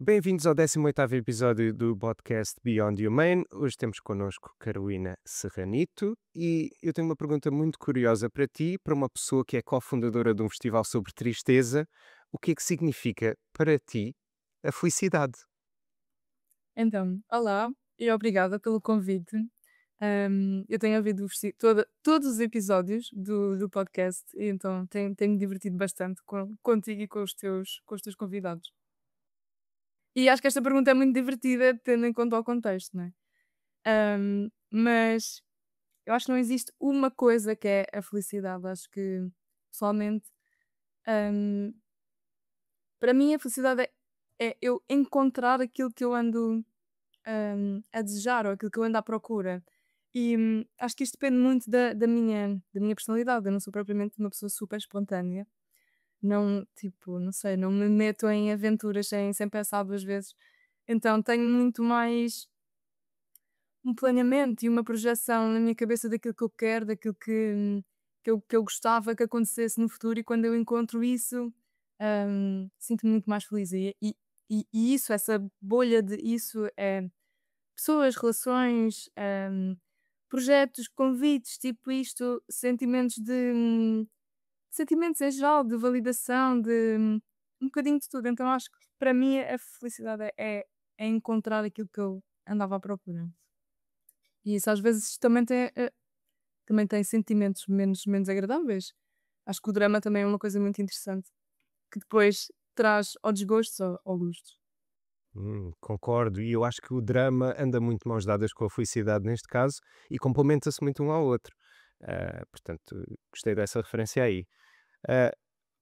Bem-vindos ao 18º episódio do podcast Beyond Humane. Hoje temos connosco Carolina Serranito e eu tenho uma pergunta muito curiosa para ti, para uma pessoa que é cofundadora de um festival sobre tristeza. O que é que significa para ti a felicidade? Então, olá e obrigada pelo convite. Eu tenho ouvido todos os episódios do podcast e então tenho-me divertido bastante contigo e com os teus convidados. E acho que esta pergunta é muito divertida, tendo em conta o contexto, não é? Mas eu acho que não existe uma coisa que é a felicidade. Acho que, pessoalmente, hum, para mim, a felicidade é eu encontrar aquilo que eu ando a desejar ou aquilo que eu ando à procura. E acho que isto depende muito da minha personalidade. Eu não sou propriamente uma pessoa super espontânea. Não, tipo, não sei, não me meto em aventuras sem pensar duas vezes. Então tenho muito mais um planeamento e uma projeção na minha cabeça daquilo que eu quero, daquilo que eu gostava que acontecesse no futuro, e quando eu encontro isso, sinto-me muito mais feliz. E isso, essa bolha de isso é pessoas, relações, projetos, convites, tipo isto, sentimentos em geral, de validação, um bocadinho de tudo. Então acho que para mim a felicidade é encontrar aquilo que eu andava à procura. E isso às vezes também tem sentimentos menos agradáveis. Acho que o drama também é uma coisa muito interessante, que depois traz ou desgostos ou gostos. Concordo, e eu acho que o drama anda muito mãos dadas com a felicidade neste caso e complementa-se muito um ao outro. Portanto, gostei dessa referência aí. Ah,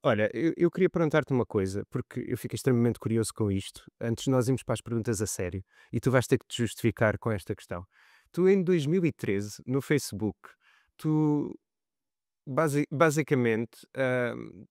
Olha, eu queria perguntar-te uma coisa, porque eu fico extremamente curioso com isto. Antes de nós irmos para as perguntas a sério, e tu vais ter que te justificar com esta questão. Tu, em 2013, no Facebook, tu basicamente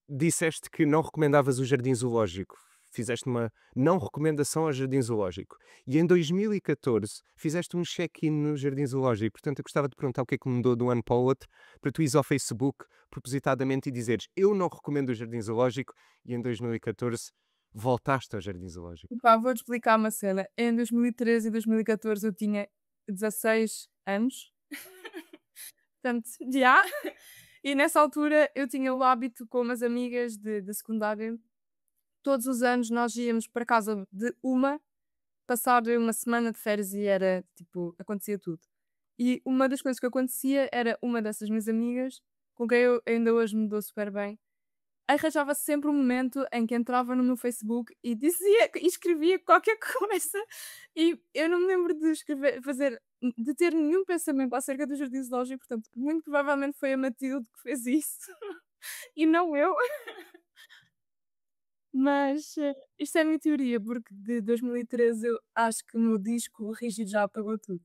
disseste que não recomendavas o Jardim Zoológico. Fizeste uma não recomendação ao Jardim Zoológico. E em 2014 fizeste um check-in no Jardim Zoológico. Portanto, eu gostava de perguntar o que é que mudou de um ano para o outro, para tu ires ao Facebook propositadamente e dizeres eu não recomendo o Jardim Zoológico, e em 2014 voltaste ao Jardim Zoológico. Pá, vou-te explicar uma cena. Em 2013 e 2014 eu tinha 16 anos. Portanto, já. E nessa altura eu tinha o hábito com umas amigas de secundária. Todos os anos nós íamos para casa de uma, passar uma semana de férias, e era tipo, acontecia tudo. E uma das coisas que acontecia era uma dessas minhas amigas, com quem eu ainda hoje me dou super bem, arranjava sempre um momento em que entrava no meu Facebook e dizia e escrevia qualquer coisa, e eu não me lembro de ter nenhum pensamento acerca do jardim zoológico. Portanto, muito provavelmente foi a Matilde que fez isso e não eu. Mas, isto é a minha teoria, porque de 2013 eu acho que o meu disco rígido já apagou tudo.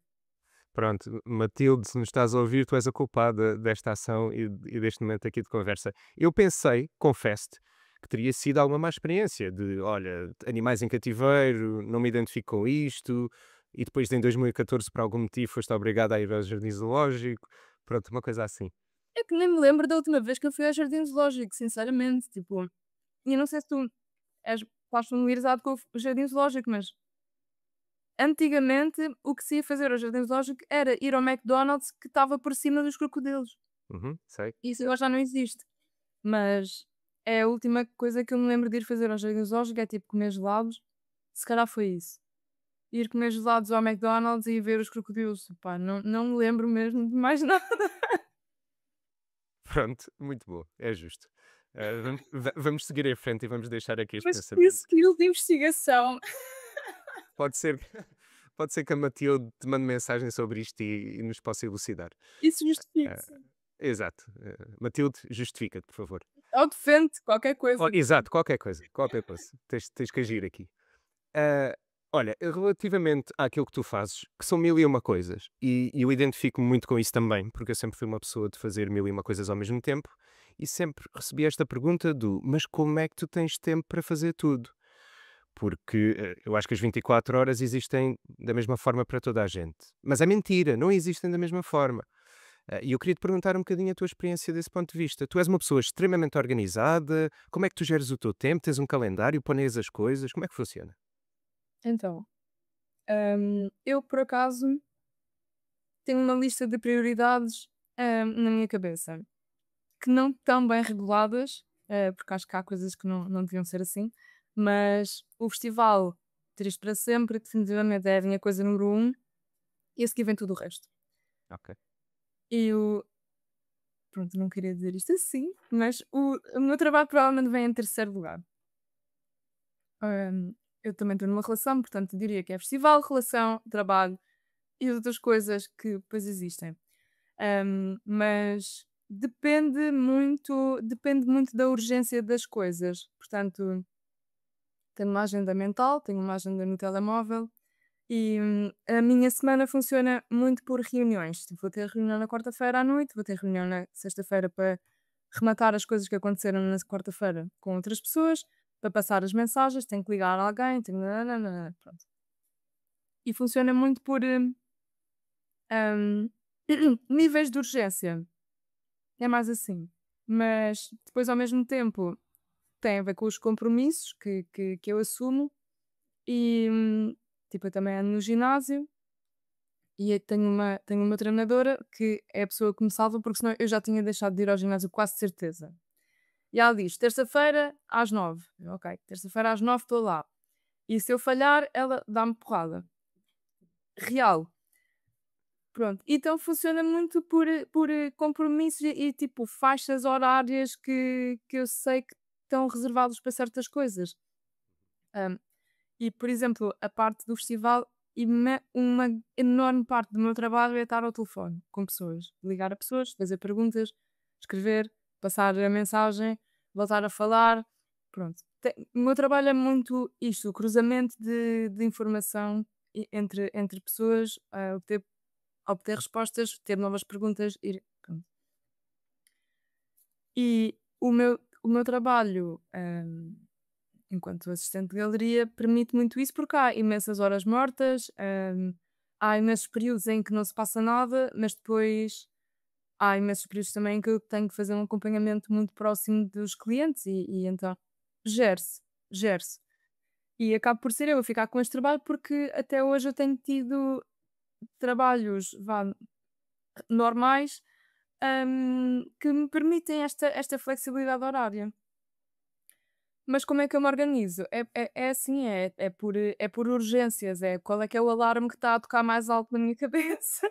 Pronto, Matilde, se nos estás a ouvir, tu és a culpada desta ação e deste momento aqui de conversa. Eu pensei, confesso-te, que teria sido alguma má experiência de, olha, animais em cativeiro, não me identifico com isto, e depois em 2014, por algum motivo, foste obrigada a ir ao Jardim Zoológico, pronto, uma coisa assim. É que nem me lembro da última vez que eu fui ao jardim zoológico, sinceramente, tipo, e eu não sei se tu estás familiarizado com o jardim zoológico, mas antigamente o que se ia fazer ao jardim zoológico era ir ao McDonald's que estava por cima dos crocodilos. Uhum, sei. Isso agora já não existe, mas é a última coisa que eu me lembro de ir fazer ao jardim zoológico, é tipo comer gelados, se calhar foi isso. Ir comer gelados ao McDonald's e ver os crocodilos. Pá, não me lembro mesmo de mais nada. Pronto, muito bom, é justo. Vamos seguir em frente e vamos deixar aqui este Mas que pensamento. skill de investigação. Pode ser, pode ser que a Matilde te mande mensagem sobre isto e nos possa elucidar. Isso Ah, justifica-se. Exato. Matilde, justifica-te, por favor. Ou defende qualquer coisa. Exato, qualquer coisa, qualquer coisa. Tens que agir aqui. Ah, Olha, relativamente àquilo que tu fazes, que são mil e uma coisas, e eu identifico-me muito com isso também, porque eu sempre fui uma pessoa de fazer mil e uma coisas ao mesmo tempo, e sempre recebi esta pergunta do, mas como é que tu tens tempo para fazer tudo? Porque eu acho que as 24 horas existem da mesma forma para toda a gente. Mas é mentira, não existem da mesma forma. E eu queria te perguntar um bocadinho a tua experiência desse ponto de vista. Tu és uma pessoa extremamente organizada, como é que tu geres o teu tempo? Tens um calendário, planeias as coisas, como é que funciona? Então, eu por acaso tenho uma lista de prioridades, na minha cabeça, que não estão bem reguladas, porque acho que há coisas que não deviam ser assim, mas o festival Triste para Sempre definitivamente é a minha coisa número um, e a seguir vem tudo o resto. Ok. E o pronto, não queria dizer isto assim, mas o meu trabalho provavelmente vem em terceiro lugar. Eu também estou numa relação, portanto diria que é festival, relação, trabalho e outras coisas que depois existem. Mas depende muito da urgência das coisas. Portanto, tenho uma agenda mental, tenho uma agenda no telemóvel e a minha semana funciona muito por reuniões. Tipo, vou ter reunião na quarta-feira à noite, vou ter reunião na sexta-feira para rematar as coisas que aconteceram na quarta-feira com outras pessoas, para passar as mensagens, tenho que ligar a alguém, tenho... nananana, pronto. E funciona muito por hum, níveis de urgência. É mais assim. Mas depois, ao mesmo tempo, tem a ver com os compromissos que eu assumo e, tipo, eu também ando no ginásio e eu tenho uma treinadora que é a pessoa que me salva, porque senão eu já tinha deixado de ir ao ginásio, quase certeza. E ela diz: terça-feira às 9. Eu, ok, terça-feira às 9 estou lá. E se eu falhar, ela dá-me porrada. Real. Pronto. Então funciona muito por compromissos tipo, faixas horárias que eu sei que estão reservados para certas coisas. Hum, e, por exemplo, a parte do festival, uma enorme parte do meu trabalho é estar ao telefone com pessoas, ligar a pessoas, fazer perguntas, escrever, passar a mensagem, voltar a falar. Pronto. O meu trabalho é muito isto, o cruzamento de informação entre pessoas, obter respostas, ter novas perguntas, ir. Pronto. E o meu trabalho, enquanto assistente de galeria, permite muito isso, porque há imensas horas mortas, há imensos períodos em que não se passa nada, mas depois há imensos períodos também em que eu tenho que fazer um acompanhamento muito próximo dos clientes e então gere-se, gere-se. E acabo por ser eu a ficar com este trabalho, porque até hoje eu tenho tido trabalhos, vá, normais, que me permitem esta flexibilidade horária. Mas como é que eu me organizo? É assim, é por urgências, é qual é que é o alarme que está a tocar mais alto na minha cabeça.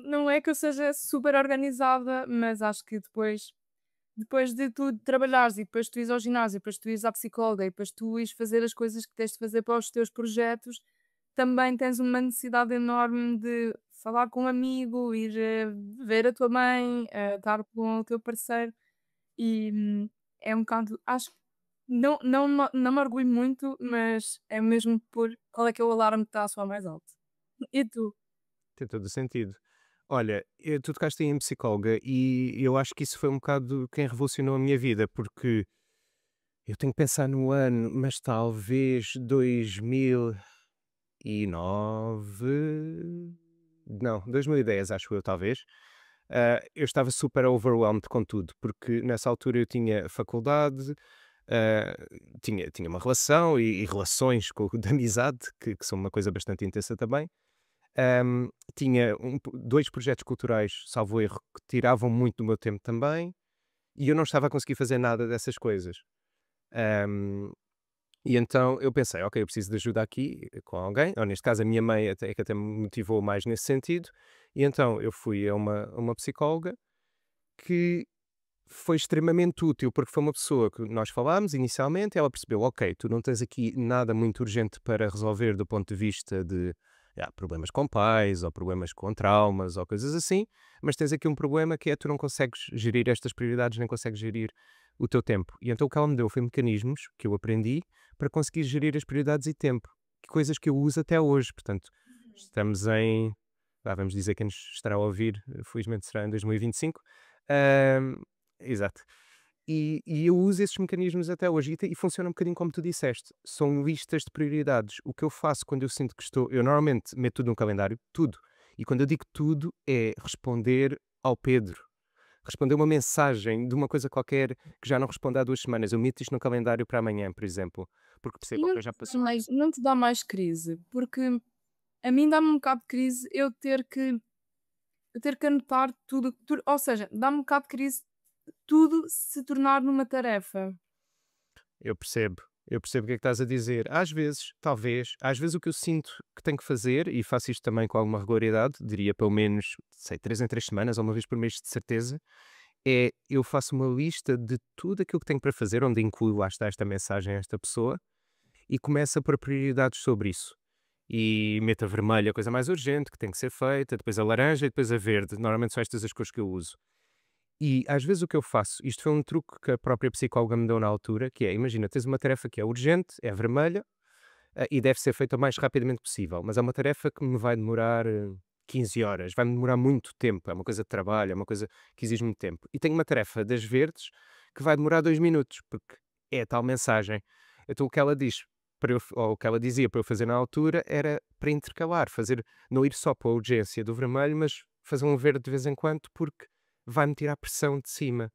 Não é que eu seja super organizada, mas acho que depois de tu trabalhares e depois tu ires ao ginásio, depois tu ires à psicóloga e depois tu ires fazer as coisas que tens de fazer para os teus projetos, também tens uma necessidade enorme de falar com um amigo, ir ver a tua mãe, estar com o teu parceiro e é um bocado, acho que não me orgulho muito, mas é mesmo por qual é que é o alarme que está a soar mais alto. E tu? Tem todo o sentido. Olha, tu tocaste aí em psicóloga e eu acho que isso foi um bocado quem revolucionou a minha vida, porque eu tenho que pensar no ano, mas talvez 2009. Não, 2010 acho eu, talvez. Eu estava super overwhelmed com tudo, porque nessa altura eu tinha faculdade, ah, tinha uma relação e relações de amizade, que são uma coisa bastante intensa também. Tinha dois projetos culturais, salvo erro, que tiravam muito do meu tempo também, e eu não estava a conseguir fazer nada dessas coisas. Ahm, e então eu pensei, ok, eu preciso de ajuda aqui com alguém, ou neste caso a minha mãe até, que até me motivou mais nesse sentido, e então eu fui a uma psicóloga que foi extremamente útil, porque foi uma pessoa que nós falámos inicialmente, ela percebeu, ok, tu não tens aqui nada muito urgente para resolver do ponto de vista de problemas com pais, ou problemas com traumas, ou coisas assim, mas tens aqui um problema que é tu não consegues gerir estas prioridades, nem consegues gerir o teu tempo. E então o que ela me deu foi mecanismos que eu aprendi para conseguir gerir as prioridades e tempo, coisas que eu uso até hoje. Portanto, estamos em, vamos dizer que nos estará a ouvir, felizmente será em 2025. Exato. E eu uso esses mecanismos até hoje e funciona um bocadinho como tu disseste. São listas de prioridades. O que eu faço quando eu sinto que estou. Eu normalmente meto tudo no calendário, tudo. E quando eu digo tudo, é responder ao Pedro. Responder uma mensagem de uma coisa qualquer que já não respondi há 2 semanas. Eu meto isto no calendário para amanhã, por exemplo. porque E percebo, ok, já passou. não te dá mais crise, porque a mim dá-me um bocado de crise eu ter que anotar tudo, ou seja, dá-me um bocado de crise tudo se tornar numa tarefa. Eu percebo. Eu percebo o que é que estás a dizer. Às vezes, talvez, às vezes o que eu sinto que tenho que fazer, e faço isto também com alguma regularidade, diria pelo menos, sei, 3 em 3 semanas, ou uma vez por mês de certeza, é eu faço uma lista de tudo aquilo que tenho para fazer, onde incluo, lá está, esta mensagem a esta pessoa, e começo a pôr prioridades sobre isso. E meto a vermelha, a coisa mais urgente, que tem que ser feita, depois a laranja e depois a verde. Normalmente são estas as cores que eu uso. E às vezes o que eu faço, isto foi um truque que a própria psicóloga me deu na altura, que é, imagina, tens uma tarefa que é urgente, é vermelha, e deve ser feita o mais rapidamente possível, mas é uma tarefa que me vai demorar 15 horas, vai-me demorar muito tempo, é uma coisa de trabalho, é uma coisa que exige muito tempo. E tenho uma tarefa das verdes que vai demorar 2 minutos, porque é a tal mensagem. Então o que ela diz, ou o que ela dizia para eu fazer na altura, era para intercalar, fazer, não ir só para a urgência do vermelho, mas fazer um verde de vez em quando, porque vai-me tirar pressão de cima.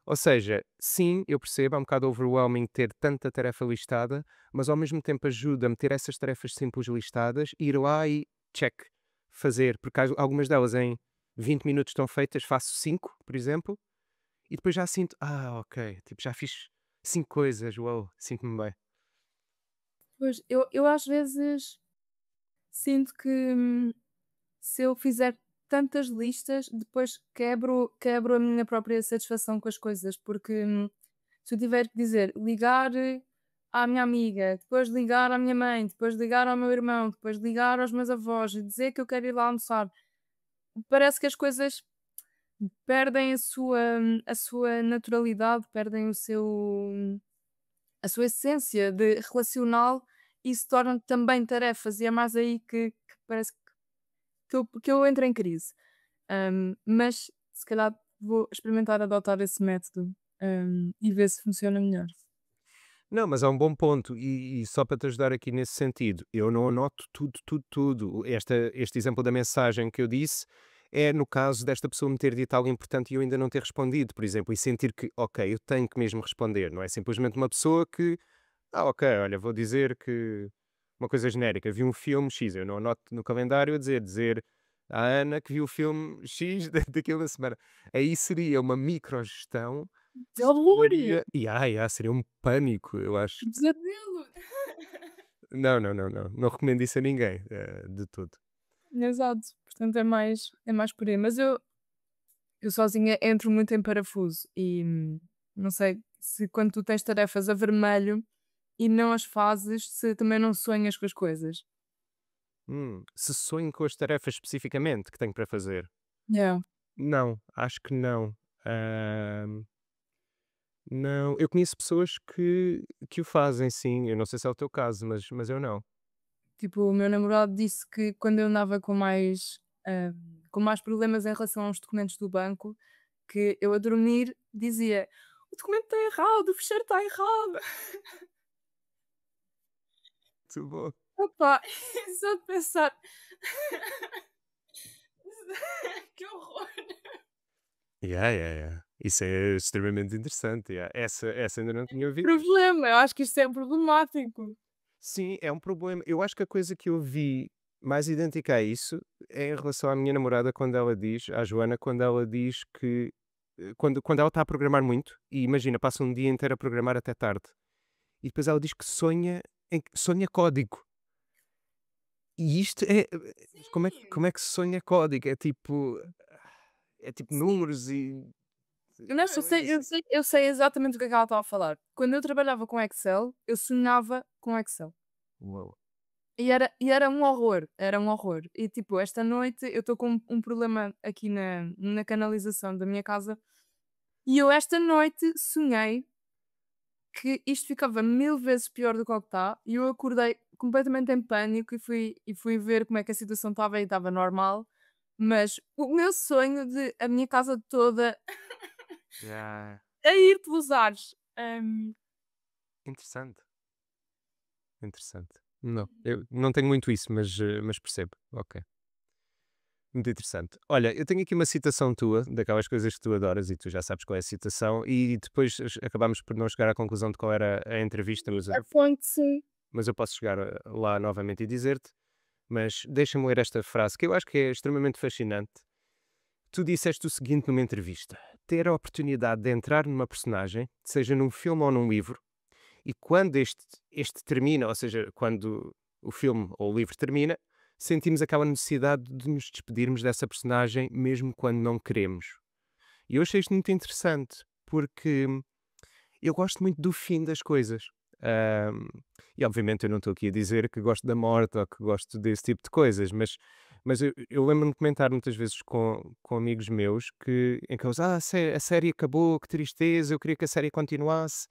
Ou seja, sim, eu percebo, é um bocado overwhelming ter tanta tarefa listada, mas ao mesmo tempo ajuda-me ter essas tarefas simples listadas, ir lá e check, fazer, porque algumas delas em 20 minutos estão feitas, faço 5, por exemplo, e depois já sinto, ok, tipo, já fiz 5 coisas, uau, sinto-me bem. Pois, eu às vezes sinto que, se eu fizer tantas listas, depois quebro a minha própria satisfação com as coisas, porque, se eu tiver que dizer, ligar à minha amiga, depois ligar à minha mãe, depois ligar ao meu irmão, depois ligar aos meus avós e dizer que eu quero ir lá almoçar, parece que as coisas perdem a sua naturalidade, perdem a sua essência de relacional e se tornam também tarefas, e é mais aí que parece que eu entro em crise. Mas se calhar vou experimentar adotar esse método, e ver se funciona melhor. Não, mas é um bom ponto, e só para te ajudar aqui nesse sentido, eu não anoto tudo, tudo, tudo. Este exemplo da mensagem que eu disse é no caso desta pessoa me ter dito algo importante e eu ainda não ter respondido, por exemplo, e sentir que, ok, eu tenho que mesmo responder, não é simplesmente uma pessoa que, ok, olha, vou dizer que uma coisa genérica, vi um filme X, eu não anoto no calendário a dizer à Ana que viu o filme X daquela semana. Aí seria uma microgestão que Que se horror! tornaria. Seria um pânico, eu acho. Que pesadelo! Não, não, não, não. Não recomendo isso a ninguém, de tudo. Exato, portanto é mais por aí. Mas eu sozinha entro muito em parafuso e, não sei se quando tu tens tarefas a vermelho e não as fazes, se também não sonhas com as coisas. Se sonho com as tarefas especificamente que tenho para fazer? Yeah. Não, acho que não. Ahm, não, eu conheço pessoas que o fazem, sim. Eu não sei se é o teu caso, mas eu não. Tipo, o meu namorado disse que quando eu andava com mais problemas em relação aos documentos do banco, que eu a dormir dizia: "O documento está errado, o fecheiro está errado". Muito bom. Opa, só de pensar. Que horror. Yeah, yeah, yeah. Isso é extremamente interessante. Yeah. Essa ainda não tinha ouvido. Problema, eu acho que isto é problemático. Sim, é um problema. Eu acho que a coisa que eu vi mais idêntica a isso é em relação à minha namorada, quando ela diz, à Joana, quando ela diz que quando ela está a programar muito, e imagina, passa um dia inteiro a programar até tarde, e depois ela diz que sonha código. E isto como é que se sonha código? É tipo Sim. números e. Não, eu sei eu sei eu sei exatamente o que é que ela está a falar. Quando eu trabalhava com Excel, eu sonhava com Excel. Uau. E era um horror, era um horror. E tipo, esta noite eu estou com um problema aqui na canalização da minha casa, e eu esta noite sonhei que isto ficava 1000 vezes pior do que o que está, e eu acordei completamente em pânico e fui ver como é que a situação estava e estava normal, mas o meu sonho de a minha casa toda Yeah. a ir pelos ares. Interessante, interessante. Não, eu não tenho muito isso, mas percebo. Ok. Muito interessante. Olha, eu tenho aqui uma citação tua, daquelas coisas que tu adoras e tu já sabes qual é a citação, e depois acabámos por não chegar à conclusão de qual era a entrevista, A fonte. mas eu posso chegar lá novamente e dizer-te. Mas deixa-me ler esta frase, que eu acho que é extremamente fascinante. Tu disseste o seguinte numa entrevista: ter a oportunidade de entrar numa personagem, seja num filme ou num livro, e quando este termina, ou seja, quando o filme ou o livro termina, sentimos aquela necessidade de nos despedirmos dessa personagem, mesmo quando não queremos. E eu achei isto muito interessante, porque eu gosto muito do fim das coisas. Ahm, e obviamente eu não estou aqui a dizer que gosto da morte ou que gosto desse tipo de coisas, mas eu lembro-me de comentar muitas vezes com amigos meus em que eles, a série acabou, que tristeza, eu queria que a série continuasse.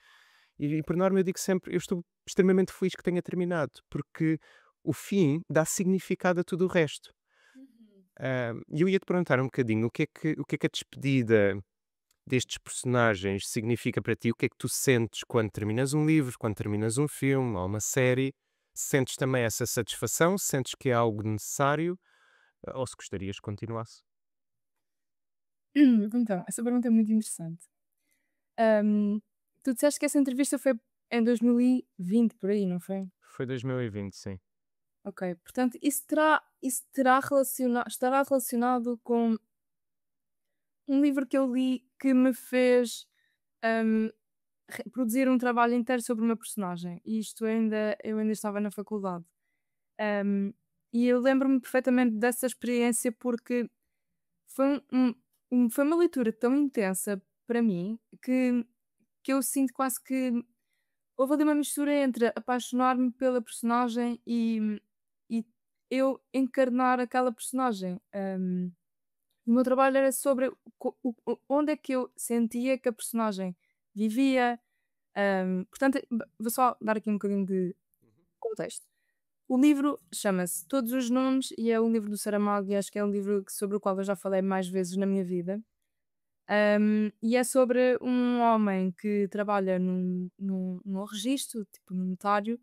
E por norma eu digo sempre, eu estou extremamente feliz que tenha terminado, porque o fim dá significado a tudo o resto. Uhum. E eu ia te perguntar um bocadinho o que é que a despedida destes personagens significa para ti? O que é que tu sentes quando terminas um livro, quando terminas um filme ou uma série? Sentes também essa satisfação? Sentes que é algo necessário? Ou se gostarias que continuasse? Então, essa pergunta é muito interessante. Ahm, Tu disseste que essa entrevista foi em 2020, por aí, não foi? Foi 2020, sim. Ok, portanto, estará relacionado com um livro que eu li que me fez ahm, produzir um trabalho inteiro sobre uma personagem. E eu ainda estava na faculdade. Ahm, e eu lembro-me perfeitamente dessa experiência porque foi, foi uma leitura tão intensa para mim que eu sinto quase que houve ali uma mistura entre apaixonar-me pela personagem e eu encarnar aquela personagem. O meu trabalho era sobre onde é que eu sentia que a personagem vivia. Portanto, vou só dar aqui um bocadinho de contexto. O livro chama-se Todos os Nomes e é um livro do Saramago e acho que é um livro sobre o qual eu já falei mais vezes na minha vida. E é sobre um homem que trabalha num registro, tipo num notário,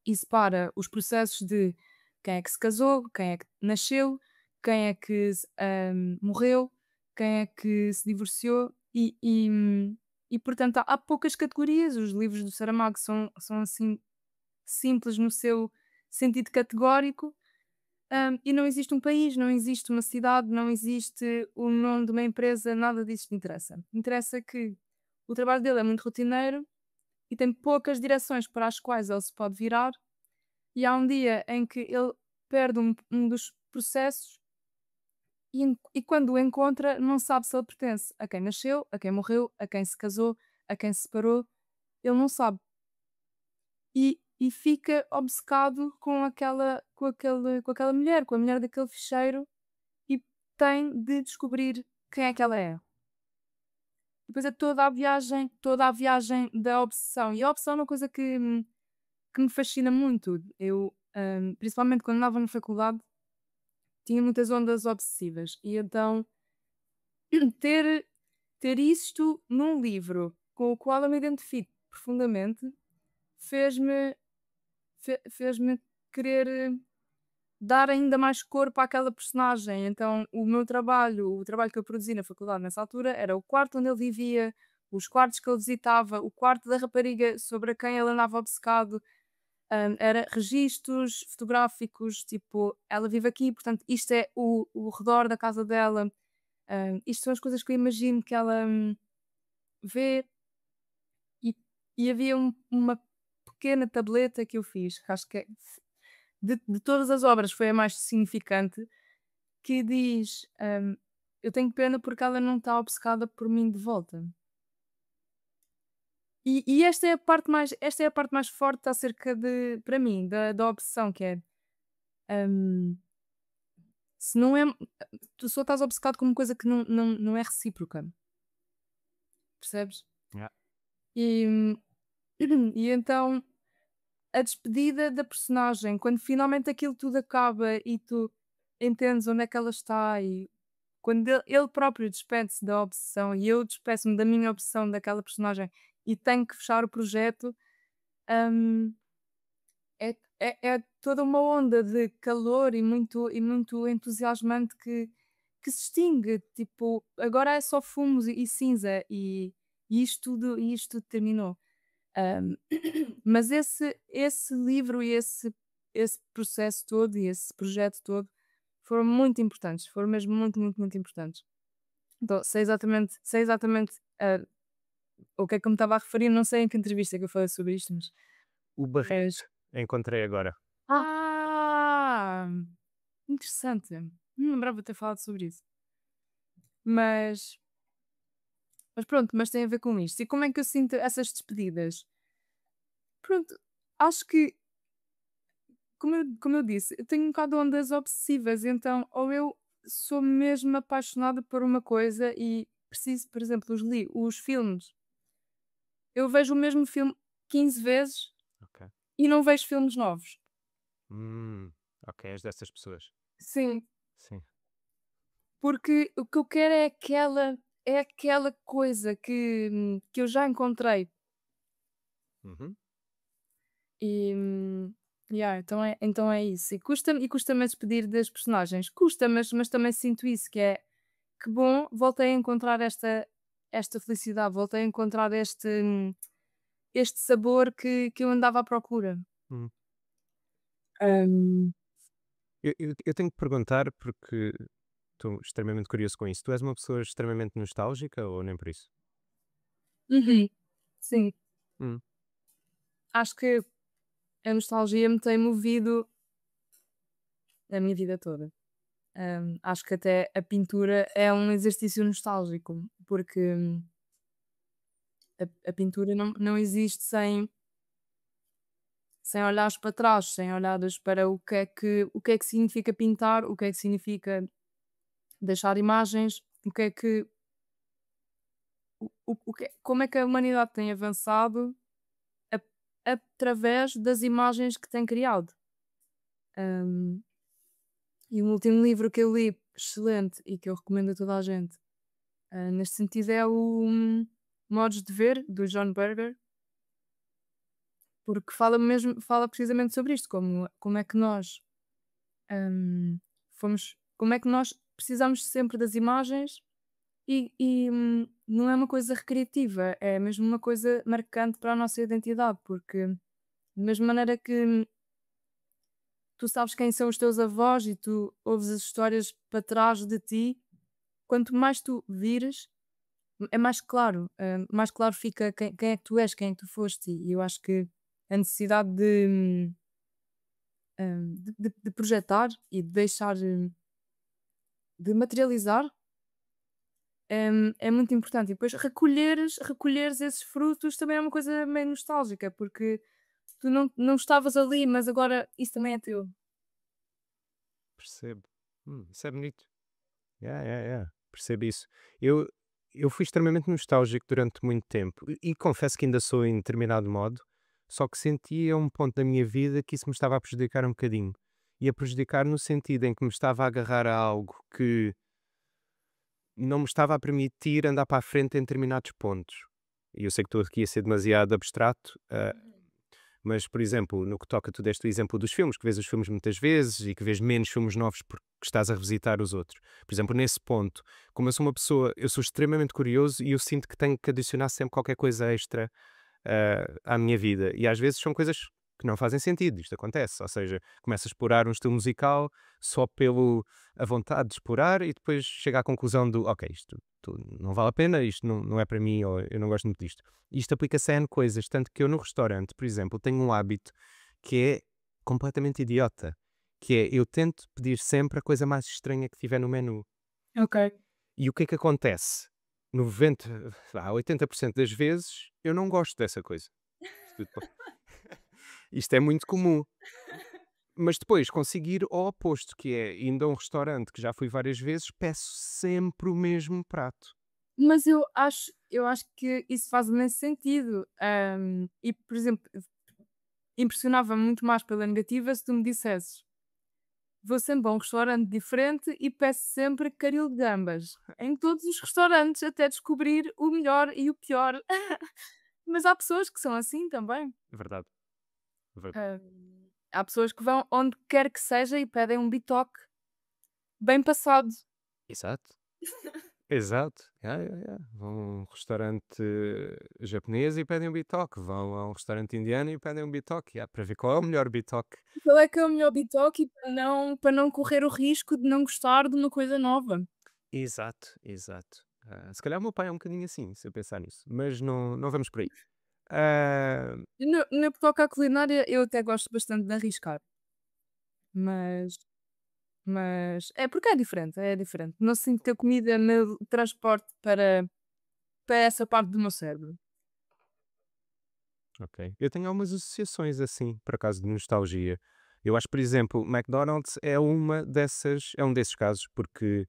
e separa os processos de quem é que se casou, quem é que nasceu, quem é que morreu, quem é que se divorciou e portanto há poucas categorias. Os livros do Saramago são assim simples no seu sentido categórico. E não existe um país, não existe uma cidade, não existe o nome de uma empresa, nada disso lhe interessa. Interessa que o trabalho dele é muito rotineiro e tem poucas direções para as quais ele se pode virar, e há um dia em que ele perde um dos processos e quando o encontra não sabe se ele pertence a quem nasceu, a quem morreu, a quem se casou, a quem se separou, ele não sabe. E fica obcecado com aquela mulher, com a mulher daquele ficheiro e tem de descobrir quem é que ela é. Depois é toda a viagem da obsessão. E a obsessão é uma coisa que me fascina muito. Eu, principalmente quando andava na faculdade, tinha muitas ondas obsessivas. E então, ter, ter isto num livro com o qual eu me identifico profundamente fez-me fez-me querer dar ainda mais corpo àquela personagem. Então, o trabalho que eu produzi na faculdade nessa altura, era o quarto onde ele vivia, os quartos que ele visitava, o quarto da rapariga sobre a quem ele andava obcecado, era registros fotográficos, tipo, ela vive aqui, portanto, isto é o redor da casa dela, isto são as coisas que eu imagino que ela vê, e, e havia uma pequena tableta que eu fiz, que acho que é, de todas as obras foi a mais significante, que diz: "Eu tenho pena porque ela não está obcecada por mim de volta". E esta é a parte mais forte acerca de para mim, da obsessão, que é, hum, se não é tu só estás obcecado com uma coisa que não é recíproca, percebes? Yeah. E e então a despedida da personagem, quando finalmente aquilo tudo acaba e tu entendes onde é que ela está e quando ele próprio despede-se da obsessão e eu despeço-me da minha obsessão daquela personagem e tenho que fechar o projeto, hum, é é toda uma onda de calor e muito entusiasmante que se extingue. Tipo, agora é só fumos e cinza e isto tudo terminou. Ahm, mas esse livro e esse processo todo e esse projeto todo foram muito importantes, foram mesmo muito, muito, muito importantes. Então, sei exatamente o que é que eu me estava a referir, não sei em que entrevista é que eu falei sobre isto, O Barreto, mas encontrei agora. ah! Interessante. Não me lembrava de ter falado sobre isso. Mas mas pronto, mas tem a ver com isto. E como é que eu sinto essas despedidas? Pronto, acho que, como eu disse, eu tenho um bocado ondas obsessivas, então ou eu sou mesmo apaixonada por uma coisa e preciso, por exemplo, os filmes. Eu vejo o mesmo filme 15 vezes Ok. e não vejo filmes novos. Hum, ok, és dessas pessoas. Sim, Sim. porque o que eu quero é aquela coisa que eu já encontrei. Uhum. E, yeah, então é isso. E custa-me a despedir das personagens. Custa, mas também sinto isso, que é que bom, voltei a encontrar esta felicidade, voltei a encontrar este sabor que eu andava à procura. Hum. Hum, Eu tenho que perguntar porque estou extremamente curioso com isso. Tu és uma pessoa extremamente nostálgica ou nem por isso? uhum, sim, Hum. acho que a nostalgia me tem movido a minha vida toda. Acho que até a pintura é um exercício nostálgico, porque a pintura não existe sem olhares para trás, sem olhares para o que é que significa pintar, o que é que significa deixar imagens, o que é que como é que a humanidade tem avançado através das imagens que tem criado. Hum, e o último livro que eu li, excelente, e que eu recomendo a toda a gente, neste sentido, é o Modos de Ver, do John Berger, porque fala precisamente sobre isto, como é que nós hum, como é que nós precisamos sempre das imagens e não é uma coisa recreativa, é mesmo uma coisa marcante para a nossa identidade, porque da mesma maneira que tu sabes quem são os teus avós e tu ouves as histórias para trás de ti, quanto mais tu vires, é mais claro fica quem é que tu és, quem é que tu foste. E eu acho que a necessidade de projetar e de deixar de materializar é muito importante. E depois recolheres esses frutos também é uma coisa meio nostálgica, porque tu não estavas ali, mas agora isso também é teu. Percebo. Isso é bonito. Yeah, yeah, yeah. Percebo isso. Eu, eu fui extremamente nostálgico durante muito tempo e confesso que ainda sou em determinado modo, só que sentia um ponto da minha vida que isso me estava a prejudicar um bocadinho. E a prejudicar no sentido em que me estava a agarrar a algo que não me estava a permitir andar para a frente em determinados pontos. E eu sei que estou aqui a ser demasiado abstrato, mas, por exemplo, no que toca, tu deste o exemplo dos filmes, que vês os filmes muitas vezes e que vês menos filmes novos porque estás a revisitar os outros. Por exemplo, nesse ponto, como eu sou uma pessoa, eu sou extremamente curioso e eu sinto que tenho que adicionar sempre qualquer coisa extra à minha vida. E às vezes são coisas que não fazem sentido, isto acontece. Ou seja, começo a explorar um estilo musical só pelo a vontade de explorar e depois chego à conclusão do ok, isto não vale a pena, isto não é para mim ou eu não gosto muito disto. Isto aplica-se a N coisas, tanto que eu no restaurante, por exemplo, tenho um hábito que é completamente idiota, que é eu tento pedir sempre a coisa mais estranha que tiver no menu. Ok. E o que é que acontece? 90, 80% das vezes eu não gosto dessa coisa. Isto é muito comum. Mas depois conseguir ao oposto, que é indo a um restaurante que já fui várias vezes, peço sempre o mesmo prato. Mas eu acho que isso faz imenso sentido. E, por exemplo, impressionava muito mais pela negativa se tu me dissesses: vou sempre a um restaurante diferente e peço sempre caril de gambas. Em todos os restaurantes, até descobrir o melhor e o pior. Mas há pessoas que são assim também. Verdade, verdade. Hum, há pessoas que vão onde quer que seja e pedem um bitoque bem passado. Exato. Exato. Yeah, yeah, yeah. Vão a um restaurante japonês e pedem um bitoque. Vão a um restaurante indiano e pedem um bitoque. Yeah, para ver qual é o melhor bitoque. Qual é que é o melhor bitoque para não correr o risco de não gostar de uma coisa nova? Exato, exato. Se calhar o meu pai é um bocadinho assim, se eu pensar nisso. Mas não vamos por aí. Ah, No que toca à culinária, eu até gosto bastante de arriscar, mas é porque é diferente, é diferente. Não sinto que a comida me transporte para essa parte do meu cérebro. ok. Eu tenho algumas associações assim, por acaso, de nostalgia. Eu acho, por exemplo, McDonald's é um desses casos, porque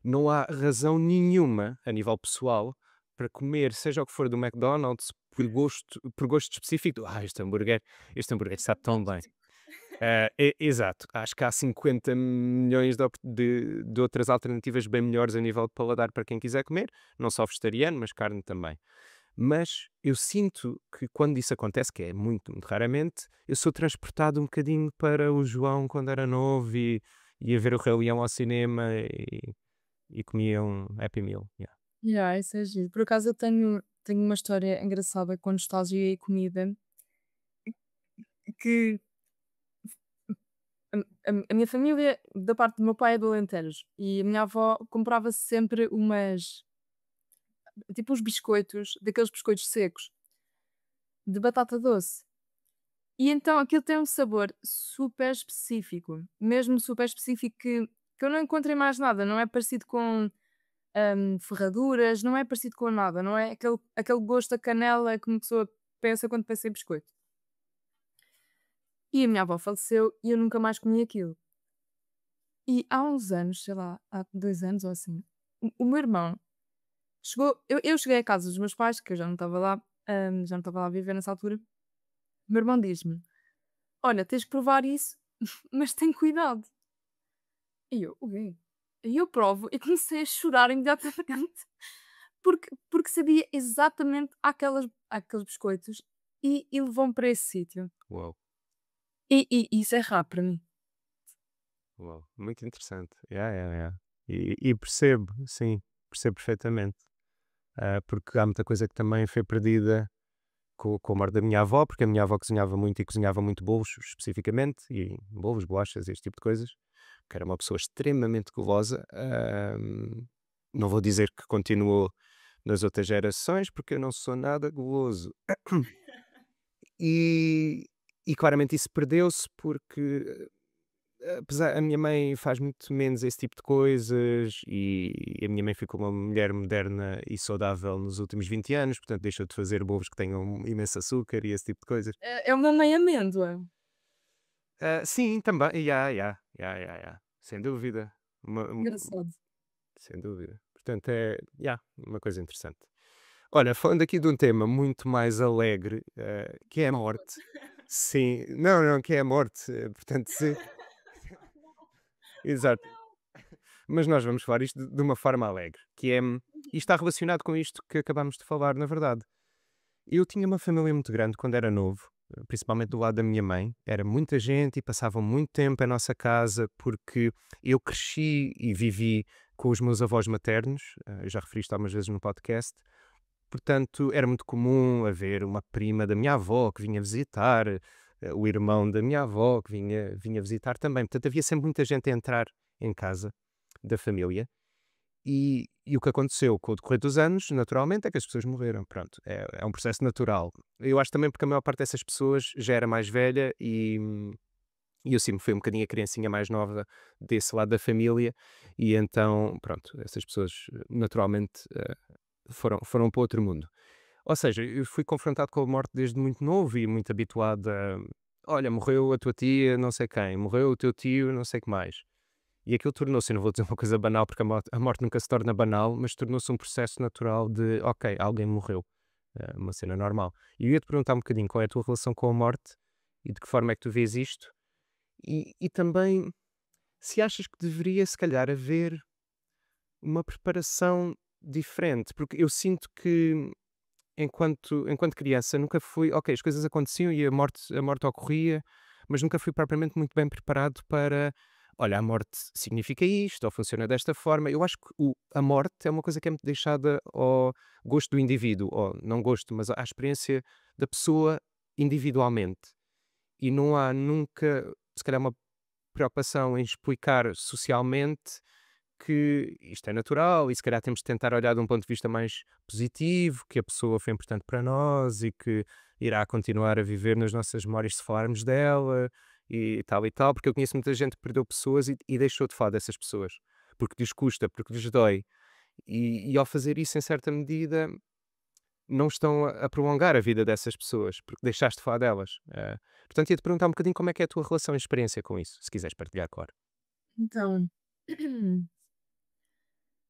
não há razão nenhuma, a nível pessoal, para comer, seja o que for do McDonald's, por gosto específico. Este hambúrguer sabe tão bem. Exato, acho que há 50 milhões de outras alternativas bem melhores a nível de paladar para quem quiser comer, não só vegetariano, mas carne também. Mas eu sinto que quando isso acontece, que é muito, muito raramente, eu sou transportado um bocadinho para o João quando era novo e ia ver o Rei Leão ao cinema e comia um Happy Meal. Yeah. Yeah, isso é giro. Por acaso eu tenho uma história engraçada com nostalgia e comida que a minha família, da parte do meu pai, é do Alentejo e a minha avó comprava sempre tipo uns biscoitos, daqueles biscoitos secos, de batata doce. E então aquilo tem um sabor super específico, mesmo super específico que eu não encontro em mais nada, não é parecido com ferraduras, não é parecido com nada, não é aquele gosto a canela que uma pessoa pensa quando pensa em biscoito. E a minha avó faleceu e eu nunca mais comi aquilo. E há uns anos, sei lá, há 2 anos ou assim, o meu irmão chegou, eu cheguei à casa dos meus pais, que eu já não estava lá a viver nessa altura. O meu irmão diz-me: "Olha, tens que provar isso, mas tem cuidado". E eu: "O quê?". E eu provo e comecei a chorar imediatamente, porque sabia exatamente aqueles biscoitos e levou-me para esse sítio. Uau, E isso é raro para mim. uau, muito interessante. Yeah, yeah, yeah. E percebo, sim, percebo perfeitamente. Porque há muita coisa que também foi perdida com a morte da minha avó, porque a minha avó cozinhava muito e cozinhava muito bolos, especificamente, e bolos, bolachas, este tipo de coisas, que era uma pessoa extremamente gulosa. Não vou dizer que continuou nas outras gerações, porque eu não sou nada guloso. E, e claramente isso perdeu-se porque apesar, a minha mãe faz muito menos esse tipo de coisas e a minha mãe ficou uma mulher moderna e saudável nos últimos 20 anos, portanto deixou de fazer bolos que tenham imenso açúcar e esse tipo de coisas. É uma mãe amêndoa. Sim, também, sem dúvida. Engraçado. Sem dúvida. Portanto, uma coisa interessante. Olha, falando aqui de um tema muito mais alegre, que é a morte. Sim, não, que é a morte. Portanto, sim, exato. Mas nós vamos falar isto de uma forma alegre, que é, e está relacionado com isto que acabámos de falar, na verdade. Eu tinha uma família muito grande quando era novo, principalmente do lado da minha mãe. Era muita gente e passavam muito tempo em nossa casa porque eu cresci e vivi com os meus avós maternos, já referi isto algumas vezes no podcast. Portanto, era muito comum haver uma prima da minha avó que vinha visitar, o irmão da minha avó que vinha visitar também. Portanto, havia sempre muita gente a entrar em casa da família. E o que aconteceu com o decorrer dos anos, naturalmente, é que as pessoas morreram. Pronto, é um processo natural. Eu acho também porque a maior parte dessas pessoas já era mais velha e eu sempre fui um bocadinho a criancinha mais nova desse lado da família, e então, pronto, essas pessoas naturalmente foram para outro mundo. Ou seja, eu fui confrontado com a morte desde muito novo e muito habituado a. Olha, morreu a tua tia, não sei quem, morreu o teu tio, não sei o que mais. E aquilo tornou-se, eu não vou dizer uma coisa banal, porque a morte nunca se torna banal, mas tornou-se um processo natural de, ok, alguém morreu. Uma cena normal. E eu ia-te perguntar um bocadinho qual é a tua relação com a morte e de que forma é que tu vês isto. E também, se achas que deveria, se calhar, haver uma preparação diferente, porque eu sinto que, enquanto criança, nunca fui, ok, as coisas aconteciam e a morte ocorria, mas nunca fui propriamente muito bem preparado para, olha, a morte significa isto, ou funciona desta forma. Eu acho que a morte é uma coisa que é muito deixada ao gosto do indivíduo, ou não gosto, mas à experiência da pessoa individualmente. E não há nunca, se calhar, uma preocupação em explicar socialmente que isto é natural e se calhar temos de tentar olhar de um ponto de vista mais positivo, que a pessoa foi importante para nós e que irá continuar a viver nas nossas memórias se falarmos dela e tal, porque eu conheço muita gente que perdeu pessoas e deixou de falar dessas pessoas, porque lhes custa, porque lhes dói. E ao fazer isso, em certa medida, não estão a prolongar a vida dessas pessoas, porque deixaste de falar delas. Portanto, ia-te perguntar um bocadinho como é que é a tua relação e experiência com isso, se quiseres partilhar, claro. Então,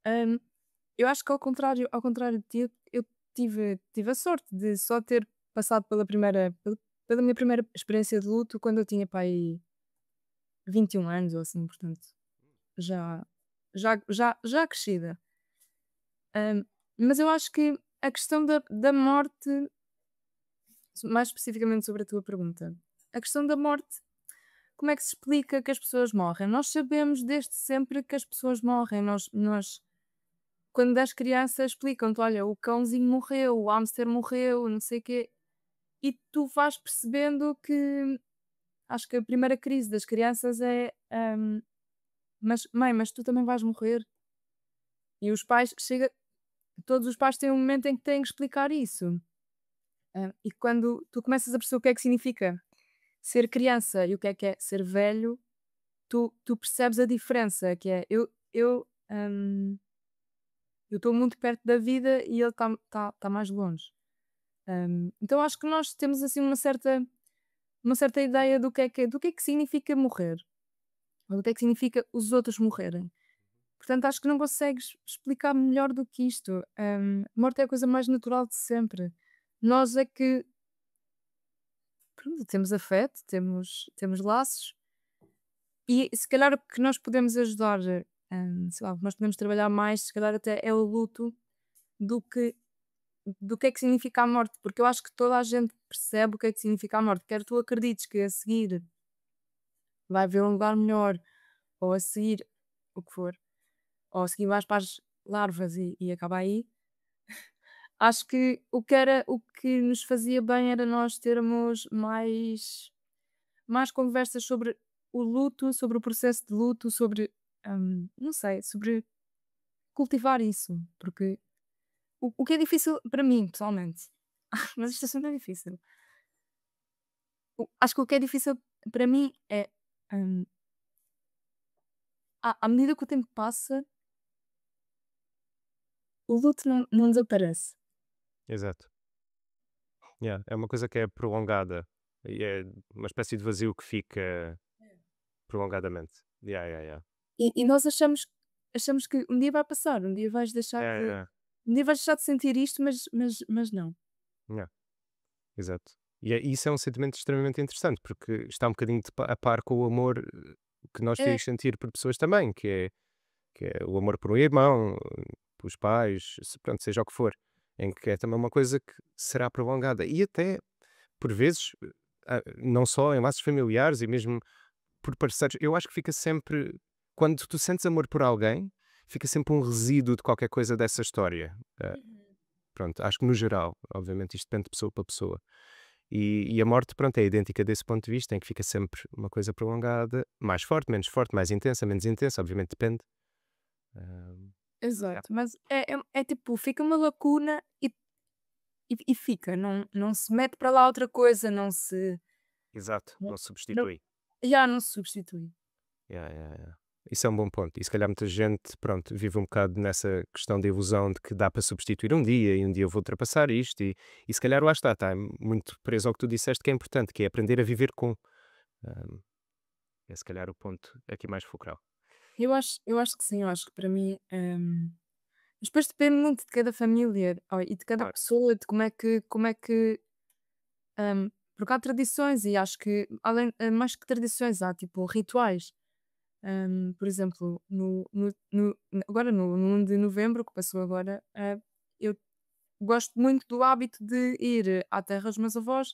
hum, eu acho que ao contrário de ti, eu tive a sorte de só ter passado pela minha primeira experiência de luto quando eu tinha, pá, aí 21 anos ou assim, portanto, já já crescida. Hum, mas eu acho que a questão da morte, mais especificamente sobre a tua pergunta, a questão da morte, como é que se explica que as pessoas morrem? Nós sabemos desde sempre que as pessoas morrem. Nós quando és criança, explicam-te: "Olha, o cãozinho morreu, o hámster morreu, não sei o quê", e tu vais percebendo que acho que a primeira crise das crianças é, "Mas mãe, mas tu também vais morrer?" E os pais chega todos os pais têm um momento em que têm que explicar isso. E quando tu começas a perceber o que é que significa ser criança e o que é ser velho, tu percebes a diferença, que é eu estou muito perto da vida e ele está mais longe. Então acho que nós temos assim uma certa ideia do que é que significa morrer, ou do que é que significa os outros morrerem. Portanto, acho que não consegues explicar melhor do que isto. Morte é a coisa mais natural de sempre. Nós é que, pronto, temos afeto, temos laços, e se calhar o que nós podemos ajudar, sei lá, o que nós podemos trabalhar mais, se calhar até é o luto do que do que é que significa a morte, porque eu acho que toda a gente percebe o que é que significa a morte, quer tu acredites que a seguir vai haver um lugar melhor, ou a seguir o que for, ou a seguir vais para as larvas e acaba aí. Acho que o que nos fazia bem era nós termos mais conversas sobre o luto, sobre o processo de luto, sobre, não sei, sobre cultivar isso, porque o que é difícil para mim, pessoalmente, mas isto é sempre difícil. Acho que o que é difícil para mim é, hum, à medida que o tempo passa, o luto não desaparece. Exato. Yeah, é uma coisa que é prolongada e é uma espécie de vazio que fica prolongadamente. Yeah, yeah, yeah. E nós achamos que um dia vai passar, É, é, um dia vais deixar de sentir isto, mas não. yeah, exato. E isso é um sentimento extremamente interessante, porque está um bocadinho a par com o amor que nós É, podemos sentir por pessoas também, que é o amor por um irmão, pelos pais, pronto, seja o que for, em que é também uma coisa que será prolongada. E até, por vezes, não só em laços familiares e mesmo por parceiros, eu acho que fica sempre, quando tu sentes amor por alguém, fica sempre um resíduo de qualquer coisa dessa história. Pronto, acho que no geral, obviamente isto depende de pessoa para pessoa. E a morte, pronto, é idêntica desse ponto de vista, em que fica sempre uma coisa prolongada, mais forte, mais intensa, menos intensa, obviamente depende. Ah, yeah. exato, mas é tipo, fica uma lacuna e fica, não se mete para lá outra coisa, não se Exato, não não não substitui. já não se substitui. Yeah, yeah, yeah. Isso é um bom ponto. E se calhar muita gente, pronto, vive um bocado nessa questão da ilusão de que dá para substituir um dia e um dia eu vou ultrapassar isto e se calhar lá está muito preso ao que tu disseste que é importante, que é aprender a viver com. Ah, é se calhar o ponto aqui mais fulcral. Eu acho que sim, eu acho que para mim, mas depois depende muito de cada família, e de cada Claro. pessoa, de como é que, porque há tradições e acho que além mais que tradições, há tipo rituais. Por exemplo, agora no 1 de novembro, que passou agora, eu gosto muito do hábito de ir à terra dos meus avós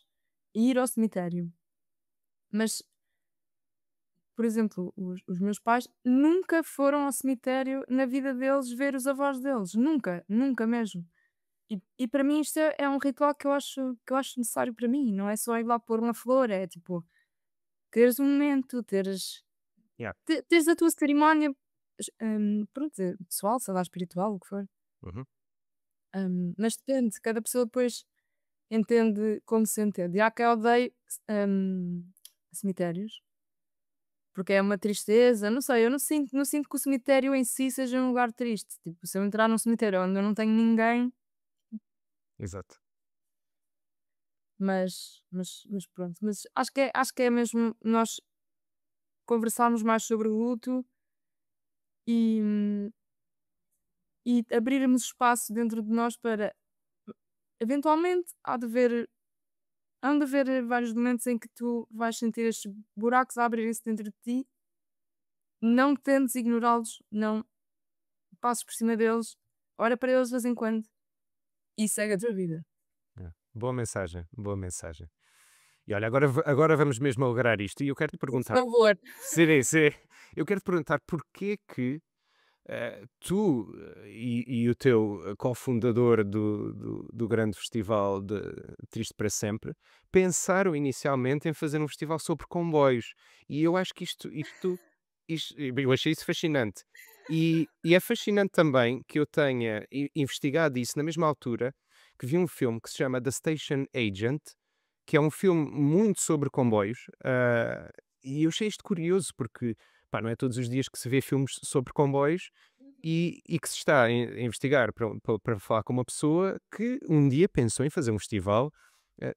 e ir ao cemitério. Mas, por exemplo, os meus pais nunca foram ao cemitério na vida deles ver os avós deles. Nunca, nunca mesmo. E para mim isto é um ritual que eu acho necessário para mim. Não é só ir lá pôr uma flor, é tipo, teres um momento, Yeah. teres a tua cerimónia, pronto, pessoal, sei lá, espiritual, o que for. Uhum. Mas depende, cada pessoa depois entende como se entende. E há quem odeie hum, cemitérios, porque é uma tristeza, não sei, eu não sinto que o cemitério em si seja um lugar triste. Tipo, se eu entrar num cemitério onde eu não tenho ninguém, Exato. mas pronto. Mas acho que é mesmo nós conversarmos mais sobre o luto e, e abrirmos espaço dentro de nós para eventualmente hão de haver vários momentos em que tu vais sentir estes buracos a abrirem-se dentro de ti, não tentes ignorá-los, não passes por cima deles, olha para eles de vez em quando e segue a tua vida. É. Boa mensagem, boa mensagem. E olha, agora vamos mesmo alegrar isto. E eu quero te Por perguntar, favor. sim, sim, eu quero te perguntar porquê que tu e o teu cofundador do grande festival de Triste para Sempre pensaram inicialmente em fazer um festival sobre comboios. E eu acho que eu achei isso fascinante. E é fascinante também que eu tenha investigado isso na mesma altura que vi um filme que se chama The Station Agent, que é um filme muito sobre comboios. E eu achei isto curioso porque pá, não é todos os dias que se vê filmes sobre comboios e que se está a investigar para falar com uma pessoa que um dia pensou em fazer um festival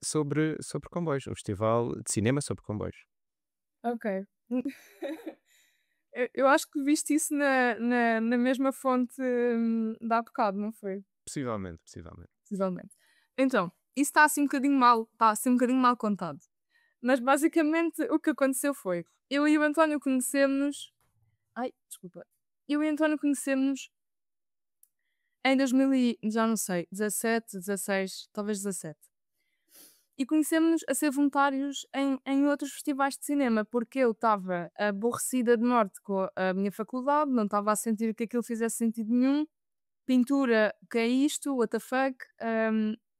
sobre comboios, um festival de cinema sobre comboios. Ok. Eu acho que viste isso na mesma fonte de há bocado, não foi? Possivelmente, possivelmente. Possivelmente. Então, isso está assim um bocadinho mal contado. Mas basicamente o que aconteceu foi, eu e o António conhecemos. Ai, desculpa. Eu e o António conhecemos em 2000 e, já não sei, 17, 16, talvez 17. E conhecemos-nos a ser voluntários em outros festivais de cinema, porque eu estava aborrecida de morte com a minha faculdade, não estava a sentir que aquilo fizesse sentido nenhum. Pintura, o que é isto? What the fuck?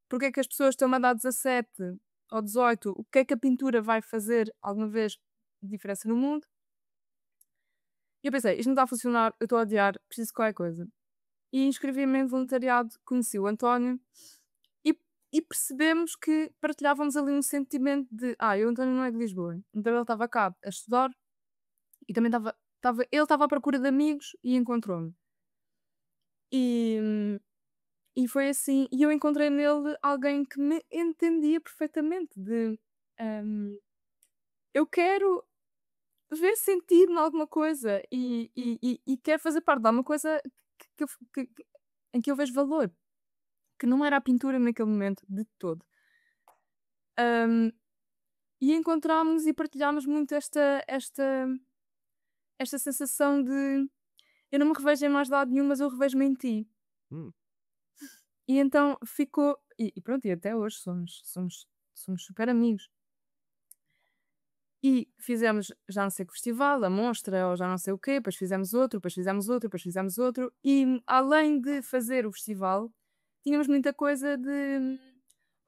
Porque é que as pessoas estão a dar 17 ou 18? O que é que a pintura vai fazer alguma vez diferença no mundo? E eu pensei, isto não está a funcionar, eu estou a odiar, preciso de qualquer coisa. E inscrevi-me em voluntariado, conheci o António e, e percebemos que partilhávamos ali um sentimento de eu, o António não é de Lisboa, então ele estava cá a estudar e também ele estava à procura de amigos e encontrou-me. E, e foi assim, e eu encontrei nele alguém que me entendia perfeitamente hum, eu quero ver sentido em alguma coisa e quero fazer parte de alguma coisa que, eu- em que eu vejo valor, que não era a pintura naquele momento de todo. Hum, e encontramos e partilhámos muito esta sensação de eu não me revejo em mais lado nenhum, mas eu revejo-me em ti. Hum, E então ficou, e pronto, e até hoje somos super amigos. E fizemos já não sei que festival, a Monstra ou já não sei o quê, depois fizemos outro, depois fizemos outro, depois fizemos outro. E além de fazer o festival, tínhamos muita coisa de: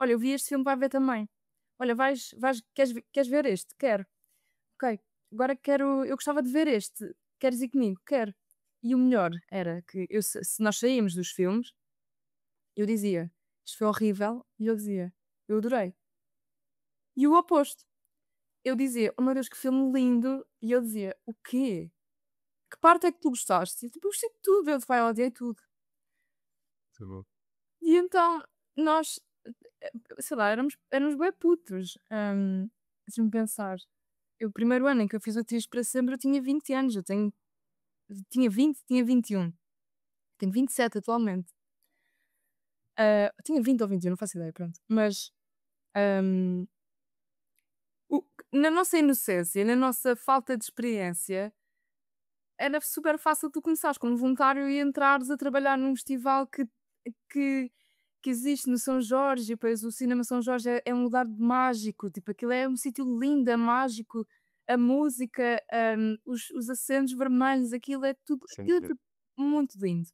olha, eu vi este filme, vai ver também. Olha, queres ver este? Quero. Ok, agora eu gostava de ver este. Queres ir comigo? Quero. E o melhor era que se nós saímos dos filmes, eu dizia, isto foi horrível, e ele dizia, eu adorei. E o oposto. Eu dizia, oh meu Deus, que filme lindo, e ele dizia, o quê? Que parte é que tu gostaste? E tipo, eu gostei de tudo, eu vai, odiei tudo. muito bom. E então nós, sei lá, éramos bué putos. Deixa-me pensar. O primeiro ano em que eu fiz o Tiros para Sempre, eu tinha 20 anos. Tinha 20, tinha 21. Tenho 27 atualmente. Tinha 20 ou 21, não faço ideia, pronto. Mas hum, na nossa inocência, na nossa falta de experiência, era super fácil tu começares como voluntário e entrares a trabalhar num festival que que existe no São Jorge, e depois o Cinema São Jorge é um lugar mágico, tipo, aquilo é um sítio lindo, é mágico, a música, os acentos vermelhos, Sem aquilo é dúvida. tudo muito lindo.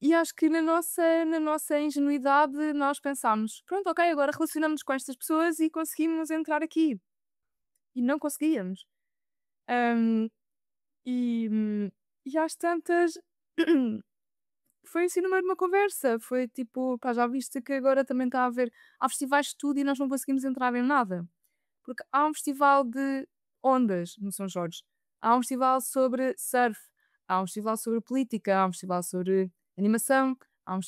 E acho que na nossa ingenuidade nós pensámos: "Pronto, ok, agora relacionamos com estas pessoas e conseguimos entrar aqui", e não conseguíamos. Hum, e, e às tantas foi assim no meio de uma conversa, foi tipo: "Pá, já viste que agora também está a haver há festivais de tudo e nós não conseguimos entrar em nada?" Porque há um festival de ondas no São Jorge, há um festival sobre surf, há um festival sobre política, há um festival sobre animação,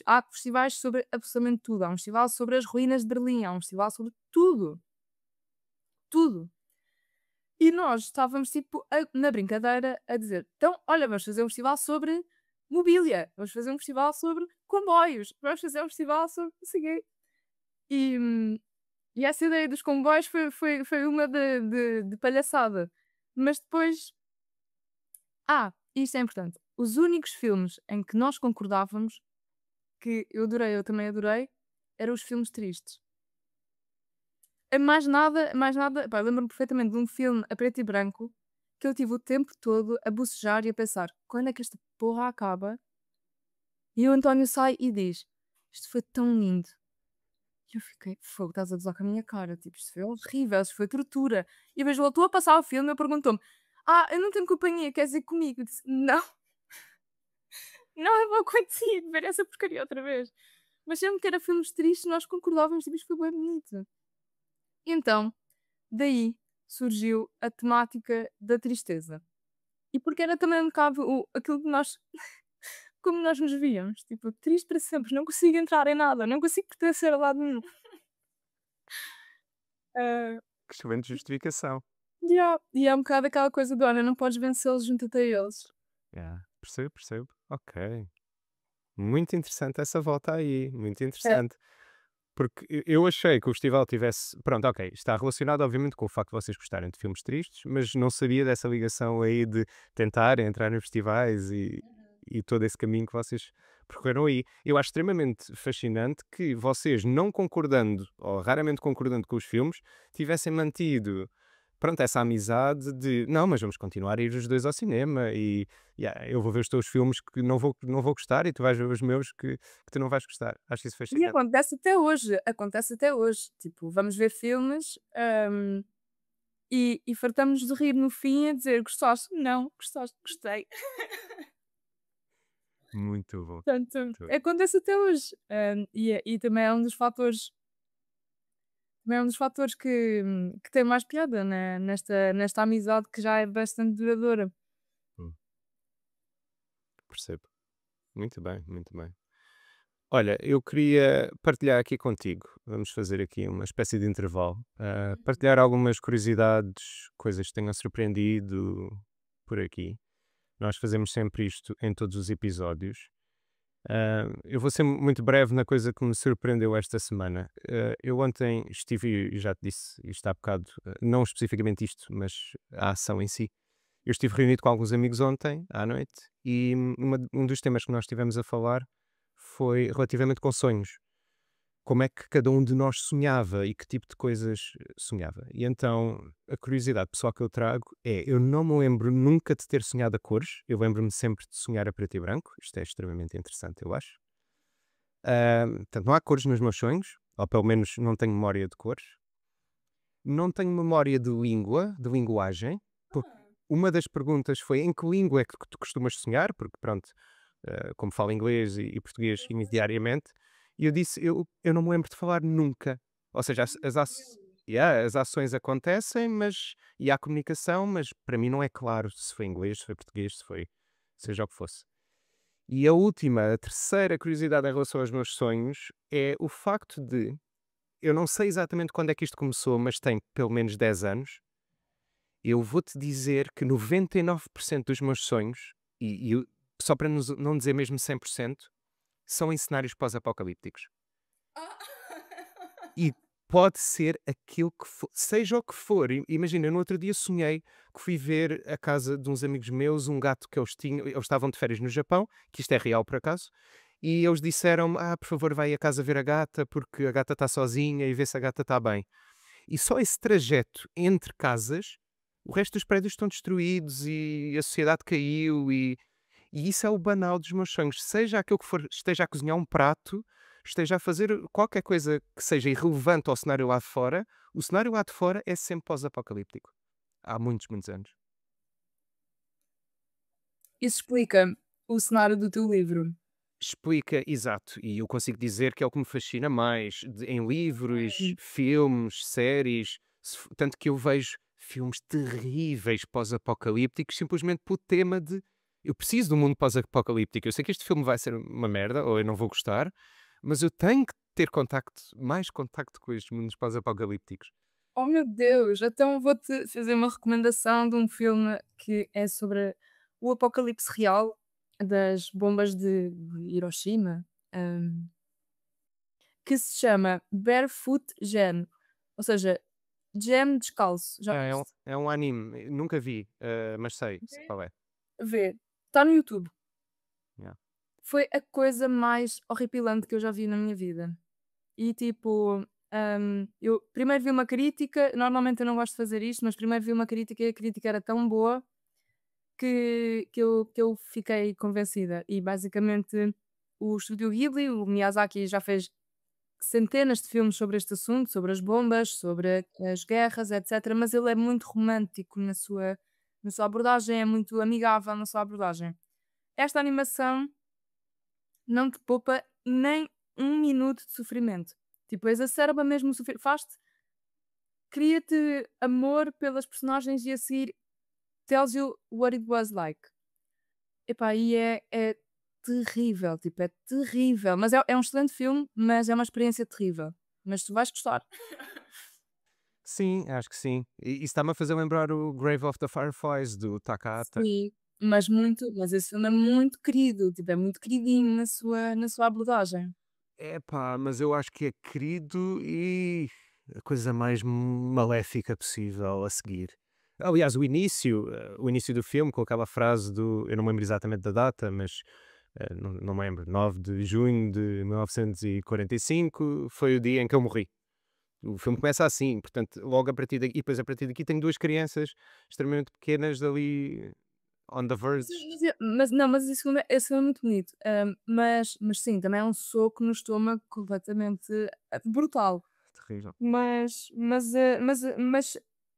há festivais sobre absolutamente tudo, há um festival sobre as ruínas de Berlim, há um festival sobre tudo, tudo. E nós estávamos tipo na brincadeira a dizer: "Então, olha, vamos fazer um festival sobre mobília, vamos fazer um festival sobre comboios, vamos fazer um festival sobre não sei o quê." E, e essa ideia dos comboios foi uma de palhaçada. Mas depois, isto é importante, os únicos filmes em que nós concordávamos, que eu adorei, eu também adorei, eram os filmes tristes. Mais nada, pá, eu lembro-me perfeitamente de um filme a preto e branco, que eu tive o tempo todo a bocejar e a pensar: "Quando é que esta porra acaba?" E o António sai e diz: "Isto foi tão lindo." E eu fiquei: "Fogo, estás a gozar com a minha cara, tipo, isto foi horrível, isto foi tortura." E depois voltou a passar o filme e ele perguntou-me: eu não tenho companhia, queres ir comigo?" Eu disse: "Não, não, eu vou contigo ver essa porcaria outra vez." Mas sempre que era filmes tristes, nós concordávamos, tipo, isto foi bem bonito. E então, daí surgiu a temática da tristeza. E porque era também um bocado aquilo que nós, como nós nos víamos, tipo, triste para sempre, não consigo entrar em nada, não consigo pertencer a lado nenhum. Ah, Que excelente justificação. yeah. E é um bocado aquela coisa do: "Olha, não podes vencê-los, junta-te a eles." Yeah. Percebo, percebo. Ok. Muito interessante essa volta aí, muito É, interessante. Porque eu achei que o festival tivesse. Pronto, ok, está relacionado obviamente com o facto de vocês gostarem de filmes tristes, mas não sabia dessa ligação aí de tentar entrar em festivais e todo esse caminho que vocês percorreram aí. Eu acho extremamente fascinante que vocês, não concordando, ou raramente concordando com os filmes, tivessem mantido. Pronto, essa amizade de não, mas vamos continuar a ir os dois ao cinema e eu vou ver os teus filmes que não vou gostar e tu vais ver os meus que tu não vais gostar. Acho isso e fascinante. acontece até hoje. Tipo, vamos ver filmes, e fartamos-nos de rir no fim a dizer: "Gostaste?" "Não." "Gostaste?" "Gostei." Muito bom. Portanto, Muito bom. acontece até hoje. E também é um dos fatores que tem mais piada, né, nesta amizade que já é bastante duradoura. Hum, percebo. Muito bem, muito bem. Olha, eu queria partilhar aqui contigo, vamos fazer aqui uma espécie de intervalo, partilhar algumas curiosidades, coisas que tenham surpreendido por aqui. Nós fazemos sempre isto em todos os episódios. Eu vou ser muito breve na coisa que me surpreendeu esta semana. Eu ontem estive, e já te disse isto há bocado, não especificamente isto, mas a ação em si. Eu estive reunido com alguns amigos ontem, à noite, e um dos temas que nós estivemos a falar foi relativamente com sonhos. Como é que cada um de nós sonhava e que tipo de coisas sonhava. E então, a curiosidade pessoal que eu trago é: eu não me lembro nunca de ter sonhado a cores, eu lembro-me sempre de sonhar a preto e branco. Isto é extremamente interessante, eu acho. Portanto, não há cores nos meus sonhos, ou pelo menos não tenho memória de cores. Não tenho memória de língua, de linguagem, porque uma das perguntas foi: em que língua é que tu costumas sonhar? Porque, pronto, como falo inglês e português diariamente, e eu disse: eu não me lembro de falar nunca. Ou seja, as ações acontecem, e há comunicação, mas para mim não é claro se foi inglês, se foi português, se foi seja o que fosse. E a terceira curiosidade em relação aos meus sonhos é o facto de eu não sei exatamente quando é que isto começou, mas tem pelo menos 10 anos. Eu vou-te dizer que 99% dos meus sonhos, só para não dizer mesmo 100%, são em cenários pós-apocalípticos. E pode ser aquilo que for, seja o que for. Imagina, no outro dia sonhei que fui ver a casa de uns amigos meus, um gato que eles tinham, eles estavam de férias no Japão, que isto é real por acaso, e eles disseram-me: por favor, vai a casa ver a gata, porque a gata está sozinha e vê se a gata está bem. E só esse trajeto entre casas, o resto dos prédios estão destruídos e a sociedade caiu e isso é o banal dos meus sonhos. Seja aquilo que for, esteja a cozinhar um prato, esteja a fazer qualquer coisa que seja irrelevante ao cenário lá de fora, o cenário lá de fora é sempre pós-apocalíptico. Há muitos, muitos anos. Isso explica o cenário do teu livro. Explica, exato, e eu consigo dizer que é o que me fascina mais em livros, Hum. filmes, séries, tanto que eu vejo filmes terríveis pós-apocalípticos simplesmente pelo tema de eu preciso de um mundo pós-apocalíptico. Eu sei que este filme vai ser uma merda, ou eu não vou gostar, mas eu tenho que ter contacto, mais contacto com estes mundos pós-apocalípticos. Oh meu Deus! Então vou-te fazer uma recomendação de um filme que é sobre o apocalipse real das bombas de Hiroshima, hum, que se chama Barefoot Gen, ou seja, Gem descalço. Já viste? É um anime, nunca vi, mas sei Vê. qual é. Vê. Está no YouTube. Yeah. Foi a coisa mais horripilante que eu já vi na minha vida. E tipo, eu primeiro vi uma crítica, normalmente eu não gosto de fazer isto, mas primeiro vi uma crítica e a crítica era tão boa que eu fiquei convencida. E basicamente o estúdio Ghibli, o Miyazaki já fez centenas de filmes sobre este assunto, sobre as bombas, sobre as guerras, etc. Mas ele é muito romântico na sua abordagem, é muito amigável na sua abordagem. Esta animação não te poupa nem um minuto de sofrimento. Tipo, exacerba mesmo o sofrimento. Cria-te amor pelas personagens e a seguir tells you what it was like. Epá, e é terrível, tipo, é terrível. Mas é um excelente filme, mas é uma experiência terrível. Mas tu vais gostar. Sim, acho que sim. E isso está-me a fazer lembrar o Grave of the Fireflies do Takahata. Sim, mas esse filme é muito querido, tipo, é muito queridinho na sua abordagem. Epá, mas eu acho que é querido e a coisa mais maléfica possível a seguir. Aliás, o início do filme, com aquela frase do, eu não me lembro exatamente da data, mas não me lembro, 9 de junho de 1945, foi o dia em que eu morri. O filme começa assim, portanto, logo a partir daqui, e depois a partir daqui tenho duas crianças extremamente pequenas ali on the verge. Mas não, mas esse filme é muito bonito. Mas sim, também é um soco no estômago completamente, brutal. Terrível. Mas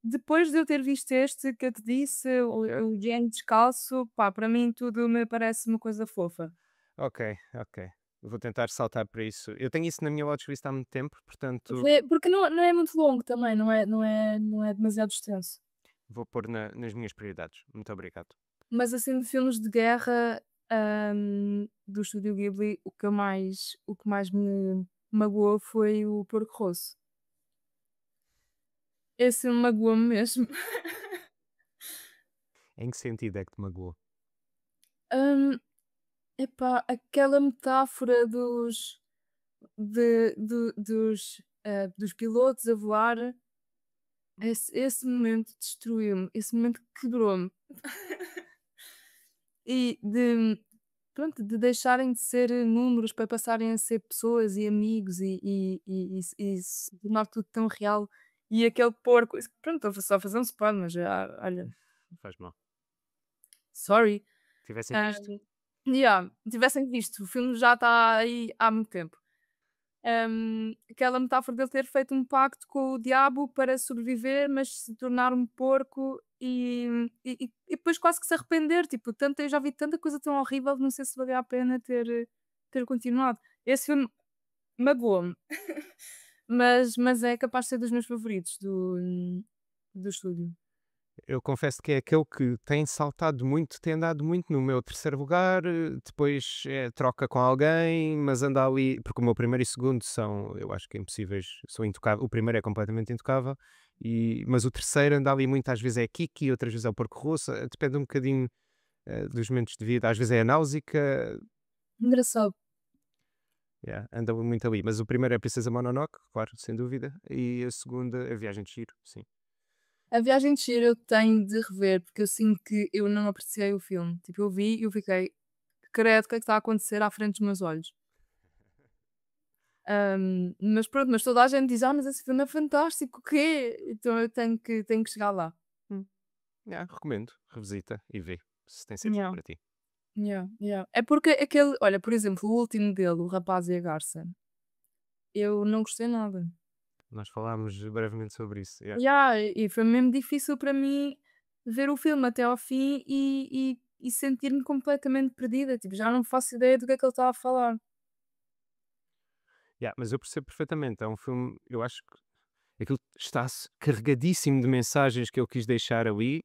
depois de eu ter visto este que eu te disse, o Guiane Descalço, pá, para mim tudo me parece uma coisa fofa. Ok, ok. Vou tentar saltar para isso. Eu tenho isso na minha watchlist há muito tempo, portanto Porque não é muito longo também, não é demasiado extenso. vou pôr nas minhas prioridades. Muito obrigado. Mas assim de filmes de guerra, do estúdio Ghibli, o que mais me magoou foi o Porco Rosso. Esse filme magoou-me mesmo. Em que sentido é que te magoou? Hum, epá, aquela metáfora dos pilotos a voar, esse momento destruiu-me, esse momento quebrou-me. E pronto, de deixarem de ser números para passarem a ser pessoas e amigos e se tornar tudo tão real. E aquele porco, pronto, estou só a fazer um spoiler, mas olha, Faz mal. sorry. Tivessem Ah, visto. yeah, tivessem visto, o filme já está aí há muito tempo. Aquela metáfora dele ter feito um pacto com o diabo para sobreviver, mas se tornar um porco e depois quase que se arrepender. Tipo, eu já vi tanta coisa tão horrível, não sei se valia a pena ter continuado. Esse filme magoou-me, mas é capaz de ser dos meus favoritos do estúdio. Eu confesso que é aquele que tem saltado muito, tem andado muito no meu terceiro lugar, depois troca com alguém, mas anda ali, porque o meu primeiro e segundo são, eu acho que impossíveis, são intocáveis. O primeiro é completamente intocável, mas o terceiro anda ali muito, às vezes é Kiki, outras vezes é o Porco Rosso, depende um bocadinho dos momentos de vida, às vezes é a Náusica, Engraçado. yeah, anda muito ali. Mas o primeiro é a Princesa Mononoke, claro, sem dúvida, e a segunda é a Viagem de Chihiro, sim. A Viagem de Chihiro eu tenho de rever, porque eu sinto que eu não apreciei o filme. Tipo, eu vi e eu fiquei: credo o que é que está a acontecer à frente dos meus olhos. Mas pronto, mas toda a gente diz: mas esse filme é fantástico, o quê? Então eu tenho que chegar lá. Hum, recomendo, revisita e vê se tem sentido Yeah, para ti. yeah, yeah. É porque aquele, olha, por exemplo, o último dele, O Rapaz e a Garça, eu não gostei nada. Nós falámos brevemente sobre isso. Yeah. Yeah, e foi mesmo difícil para mim ver o filme até ao fim e sentir-me completamente perdida. Tipo, já não faço ideia do que é que ele está a falar. Yeah, mas eu percebo perfeitamente. É um filme, eu acho que aquilo está-se carregadíssimo de mensagens que ele quis deixar ali,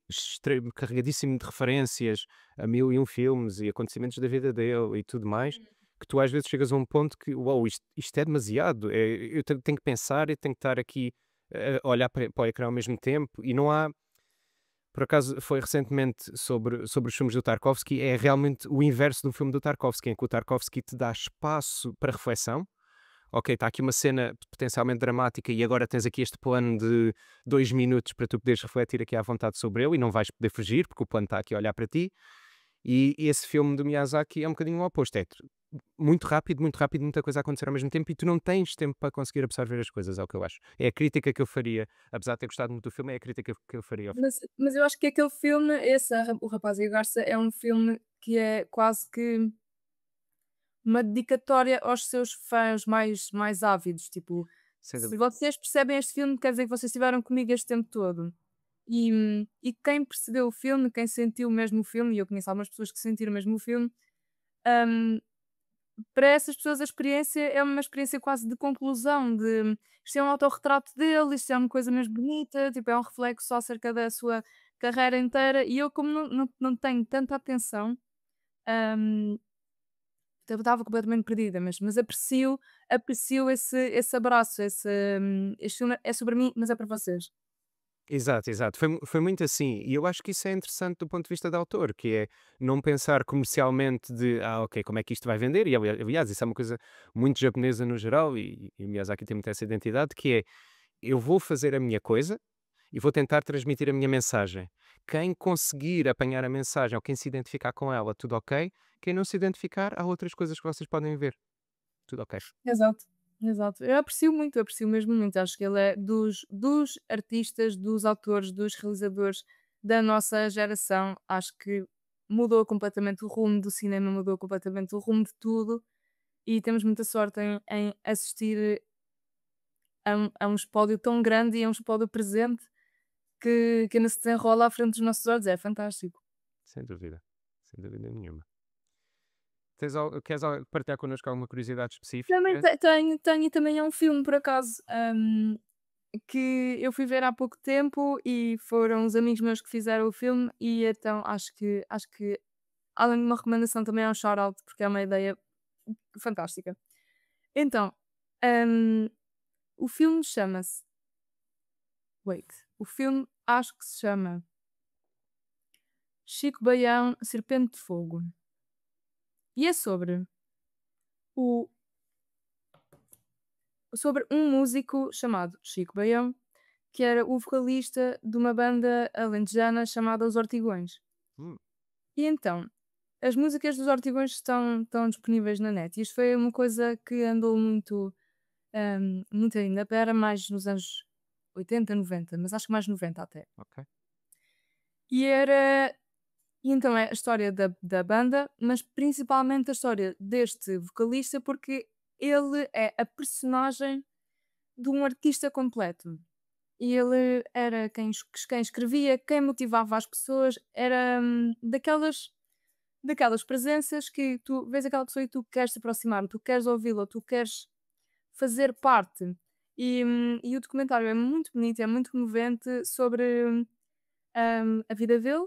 carregadíssimo de referências a mil e um filmes e acontecimentos da vida dele e tudo mais, que tu às vezes chegas a um ponto que, uau, isto é demasiado. Eu tenho que pensar e tenho que estar aqui a olhar para o ecrã ao mesmo tempo e não há. Por acaso foi recentemente sobre os filmes do Tarkovsky, é realmente o inverso do filme do Tarkovsky, em que o Tarkovsky te dá espaço para reflexão. Ok, está aqui uma cena potencialmente dramática e agora tens aqui este plano de 2 minutos para tu poderes refletir aqui à vontade sobre ele e não vais poder fugir porque o plano está aqui a olhar para ti. E esse filme do Miyazaki é um bocadinho o oposto, muito rápido, muita coisa a acontecer ao mesmo tempo e tu não tens tempo para conseguir absorver as coisas, é o que eu acho. É a crítica que eu faria, apesar de ter gostado muito do filme, é a crítica que eu faria ao filme. Mas eu acho que aquele filme, O Rapaz e a Garça, é um filme que é quase que uma dedicatória aos seus fãs mais ávidos. Tipo, Sem se dúvida. vocês percebem este filme, quer dizer que vocês estiveram comigo este tempo todo. E quem percebeu o filme, quem sentiu mesmo o filme, e eu conheço algumas pessoas que sentiram mesmo o filme, hum, para essas pessoas a experiência é uma experiência quase de conclusão, de isto é um autorretrato dele, isto é uma coisa mesmo bonita, tipo, é um reflexo acerca da sua carreira inteira. E eu, como não tenho tanta atenção, hum, eu estava completamente perdida, mas aprecio esse abraço, este filme é sobre mim, mas é para vocês. Exato, exato. Foi muito assim. E eu acho que isso é interessante do ponto de vista de autor, que é não pensar comercialmente de, ok, como é que isto vai vender? E aliás, isso é uma coisa muito japonesa no geral, e o Miyazaki tem muito essa identidade, que é, eu vou fazer a minha coisa e vou tentar transmitir a minha mensagem. Quem conseguir apanhar a mensagem ou quem se identificar com ela, tudo ok. Quem não se identificar, há outras coisas que vocês podem ver. Tudo ok. Exato, exato. Eu aprecio mesmo muito. Acho que ele é dos artistas, dos autores, dos realizadores da nossa geração. Acho que mudou completamente o rumo do cinema, mudou completamente o rumo de tudo e temos muita sorte em assistir a um espólio tão grande e a um espólio presente que ainda se desenrola à frente dos nossos olhos. É fantástico. Sem dúvida. Sem dúvida nenhuma. Queres partilhar connosco alguma curiosidade Também específica? tenho e também é um filme, por acaso. Que eu fui ver há pouco tempo e foram os amigos meus que fizeram o filme e então acho que além de uma recomendação também é um shout out porque é uma ideia fantástica. Então, hum, o filme chama-se wait, o filme acho que se chama Chico Baião, Serpente de Fogo e é o sobre um músico chamado Chico Baião, que era o vocalista de uma banda alentejana chamada Os Ortigões. Hum, E então, as músicas dos Ortigões estão disponíveis na net. Isto foi uma coisa que andou muito ainda, era mais nos anos 80, 90, mas acho que mais 90 até. ok. E era. E então é a história da banda, mas principalmente a história deste vocalista, porque ele é a personagem de um artista completo. E ele era quem escrevia, quem motivava as pessoas, era daquelas presenças que tu vês aquela pessoa e tu queres te aproximar, tu queres ouvi-la, tu queres fazer parte. E o documentário é muito bonito, é muito comovente sobre a vida dele,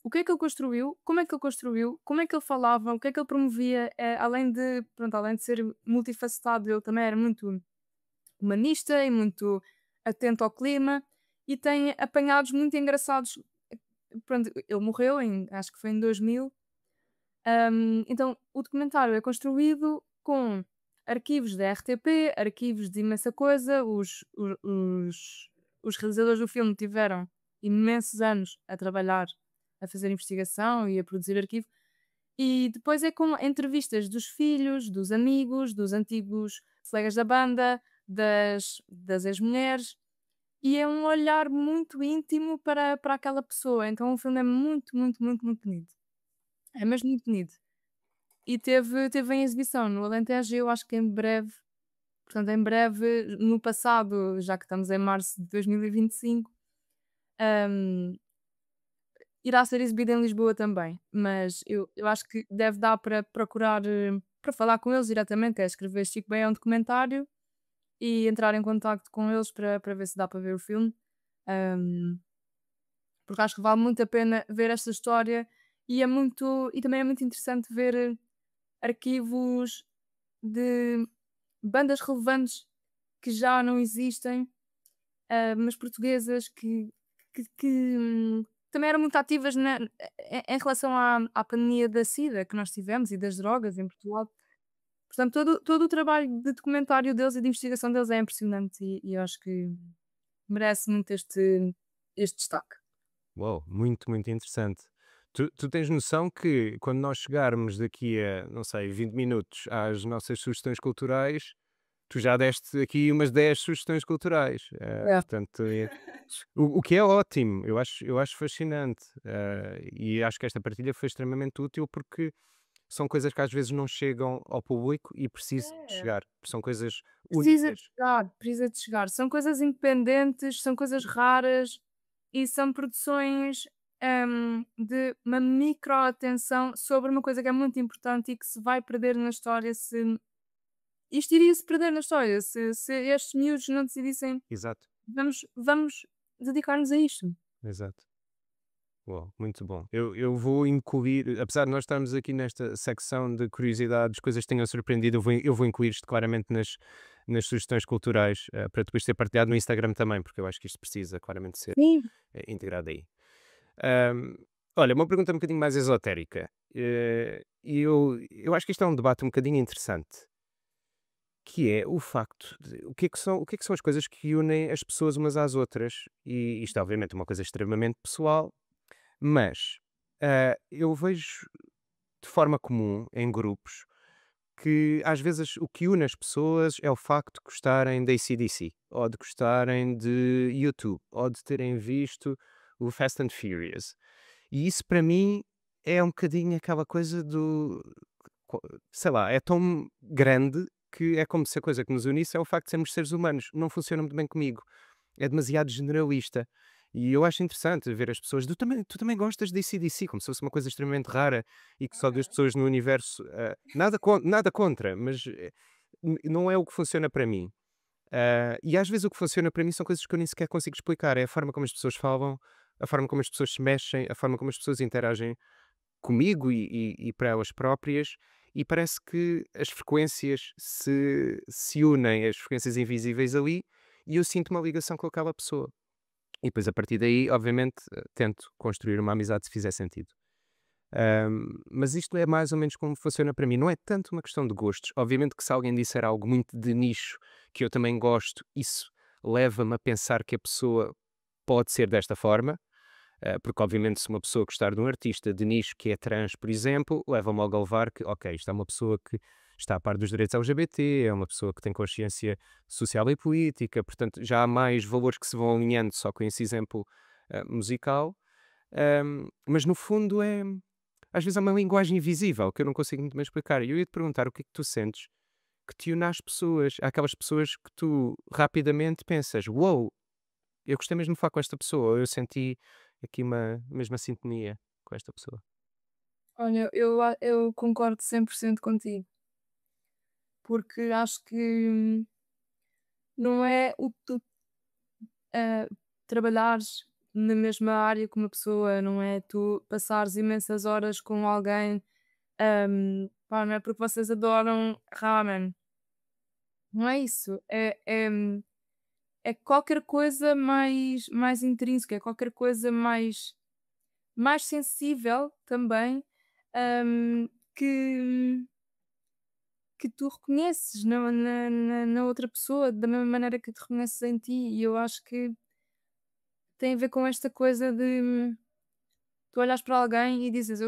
o que é que ele construiu, como é que ele construiu, como é que ele falava, o que é que ele promovia, além de ser multifacetado, ele também era muito humanista e muito atento ao clima e tem apanhados muito engraçados. Pronto, ele morreu acho que foi em 2000. Então, o documentário é construído com arquivos da RTP, arquivos de imensa coisa. Os realizadores do filme tiveram imensos anos a trabalhar, a fazer investigação e a produzir arquivo. E depois é com entrevistas dos filhos, dos amigos, dos antigos colegas da banda, das ex-mulheres, e é um olhar muito íntimo para aquela pessoa. Então o filme é muito, muito, muito, muito bonito. É mesmo muito bonito. E teve em exibição no Alentejo, eu acho que em breve, portanto, em breve, no passado, já que estamos em março de 2025, hum, irá ser exibido em Lisboa também. Mas eu acho que deve dar para procurar, para falar com eles diretamente, é escrever Chico Bem é um documentário e entrar em contacto com eles para ver se dá para ver o filme. Hum, Porque acho que vale muito a pena ver esta história e também é muito interessante ver arquivos de bandas relevantes que já não existem, mas portuguesas que também eram muito ativas em relação à pandemia da SIDA que nós tivemos e das drogas em Portugal. Portanto, todo o trabalho de documentário deles e de investigação deles é impressionante e eu acho que merece muito este destaque. Uau, muito, muito interessante. Tu tens noção que quando nós chegarmos daqui a, não sei, 20 minutos às nossas sugestões culturais, tu já deste aqui umas 10 sugestões culturais. É. Portanto, o que é ótimo, eu acho fascinante. E acho que esta partilha foi extremamente útil porque são coisas que às vezes não chegam ao público e precisam de É. chegar. São coisas Precisa de únicas. chegar, precisa de chegar. São coisas independentes, são coisas raras e são produções, de uma micro atenção sobre uma coisa que é muito importante e que se vai perder na história se isto iria se perder na história, se estes miúdos não decidissem: Exato, "Vamos dedicar-nos a isto". exato. Uau, muito bom. Eu vou incluir, apesar de nós estarmos aqui nesta secção de curiosidades, coisas que tenham surpreendido, eu vou incluir isto claramente nas sugestões culturais, para depois ser partilhado no Instagram também, porque eu acho que isto precisa claramente ser Sim. integrado aí. Ahm, Olha, uma pergunta um bocadinho mais esotérica. E eu acho que isto é um debate um bocadinho interessante, que é o facto de o que é que são as coisas que unem as pessoas umas às outras. E isto, obviamente, é uma coisa extremamente pessoal, mas, eu vejo de forma comum em grupos que às vezes o que une as pessoas é o facto de gostarem de AC/DC, ou de gostarem de YouTube, ou de terem visto o Fast and Furious. E isso para mim é um bocadinho aquela coisa do co sei lá, é tão grande que é como se a coisa que nos unisse é o facto de sermos seres humanos. Não funciona muito bem comigo. É demasiado generalista. E eu acho interessante ver as pessoas. Tu também gostas de AC/DC, como se fosse uma coisa extremamente rara e que só 2 pessoas no universo. Nada contra, mas não é o que funciona para mim. E às vezes o que funciona para mim são coisas que eu nem sequer consigo explicar. É a forma como as pessoas falam, a forma como as pessoas se mexem, a forma como as pessoas interagem comigo e para elas próprias. E parece que as frequências se unem, as frequências invisíveis ali, e eu sinto uma ligação com aquela pessoa. E depois a partir daí, obviamente, tento construir uma amizade se fizer sentido. Mas isto é mais ou menos como funciona para mim. Não é tanto uma questão de gostos. Obviamente que se alguém disser algo muito de nicho que eu também gosto, isso leva-me a pensar que a pessoa pode ser desta forma. Porque obviamente se uma pessoa gostar de um artista de nicho que é trans, por exemplo, leva-me logo a levar que, ok, isto é uma pessoa que está a par dos direitos LGBT, é uma pessoa que tem consciência social e política, portanto já há mais valores que se vão alinhando só com esse exemplo musical. Mas no fundo é, às vezes é uma linguagem invisível que eu não consigo muito bem explicar. E eu ia te perguntar o que é que tu sentes que te une às pessoas, àquelas pessoas que tu rapidamente pensas, uou, wow, eu gostei mesmo de falar com esta pessoa, eu senti aqui uma mesma sintonia com esta pessoa. Olha, eu concordo 100% contigo, porque acho que não é o tu, ah, trabalhares na mesma área que uma pessoa, não é tu passares imensas horas com alguém, pá, não é porque vocês adoram ramen, não é isso, é qualquer coisa mais intrínseca, é qualquer coisa mais sensível também, hum, que que tu reconheces na outra pessoa da mesma maneira que te reconheces em ti, e eu acho que tem a ver com esta coisa de tu olhas para alguém e dizes: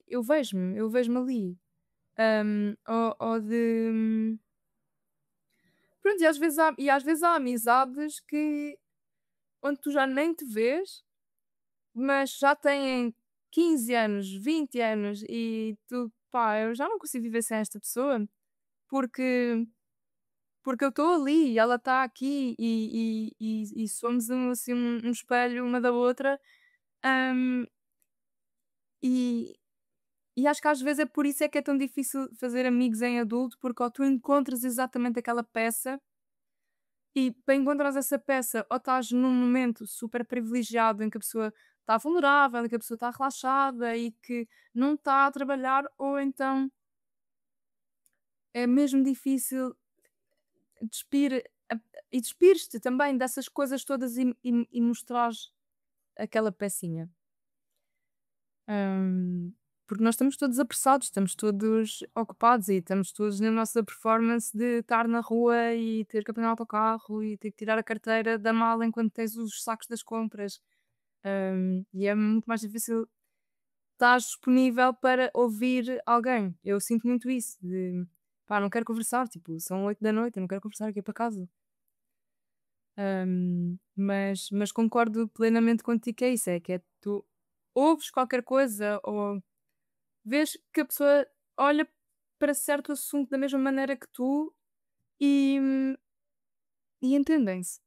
eu vejo-me ali. Ou de. Pronto, e às vezes há amizades que onde tu já nem te vês, mas já têm 15 anos, 20 anos e tu, pá, eu já não consigo viver sem esta pessoa porque, porque eu estou ali e ela está aqui e somos assim, um espelho uma da outra. hum, e, e acho que às vezes é por isso é que é tão difícil fazer amigos em adulto, porque ou tu encontras exatamente aquela peça. E para encontrares essa peça, ou estás num momento super privilegiado em que a pessoa está vulnerável, em que a pessoa está relaxada e que não está a trabalhar, ou então é mesmo difícil despir a- e despires-te também dessas coisas todas e mostrares aquela pecinha. Hum, Porque nós estamos todos apressados, estamos todos ocupados e estamos todos na nossa performance de estar na rua e ter que apanhar o autocarro e ter que tirar a carteira da mala enquanto tens os sacos das compras. E é muito mais difícil estar disponível para ouvir alguém. Eu sinto muito isso, de pá, não quero conversar, tipo, são 8 da noite, eu não quero conversar aqui para casa. Mas concordo plenamente contigo que é isso, é que é tu ouves qualquer coisa ou vês que a pessoa olha para certo assunto da mesma maneira que tu e, entendem-se.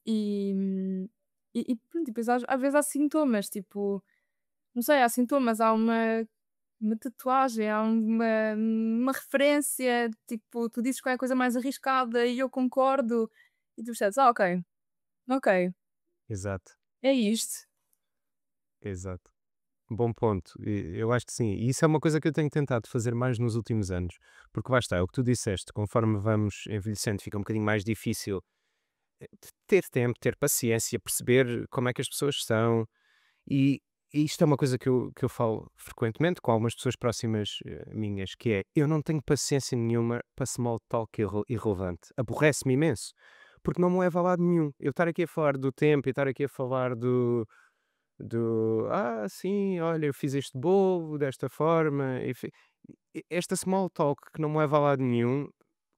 E pronto, e depois às vezes há sintomas, tipo, não sei, há sintomas, há uma tatuagem, há uma referência, tipo, tu dizes qualquer coisa mais arriscada e eu concordo, e tu percebes, ok, ok, Exato, é isto. exato. Bom ponto. Eu acho que sim. E isso é uma coisa que eu tenho tentado fazer mais nos últimos anos. Porque lá está, é o que tu disseste, conforme vamos envelhecendo, fica um bocadinho mais difícil de ter tempo, ter paciência, perceber como é que as pessoas são. E, e isto é uma coisa que eu falo frequentemente com algumas pessoas próximas minhas, que é, eu não tenho paciência nenhuma para small talk irrelevante. Aborrece-me imenso. Porque não me leva a lado nenhum. Eu estar aqui a falar do tempo e estar aqui a falar sim, olha, eu fiz este bolo desta forma. Esta small talk que não me leva a lado nenhum,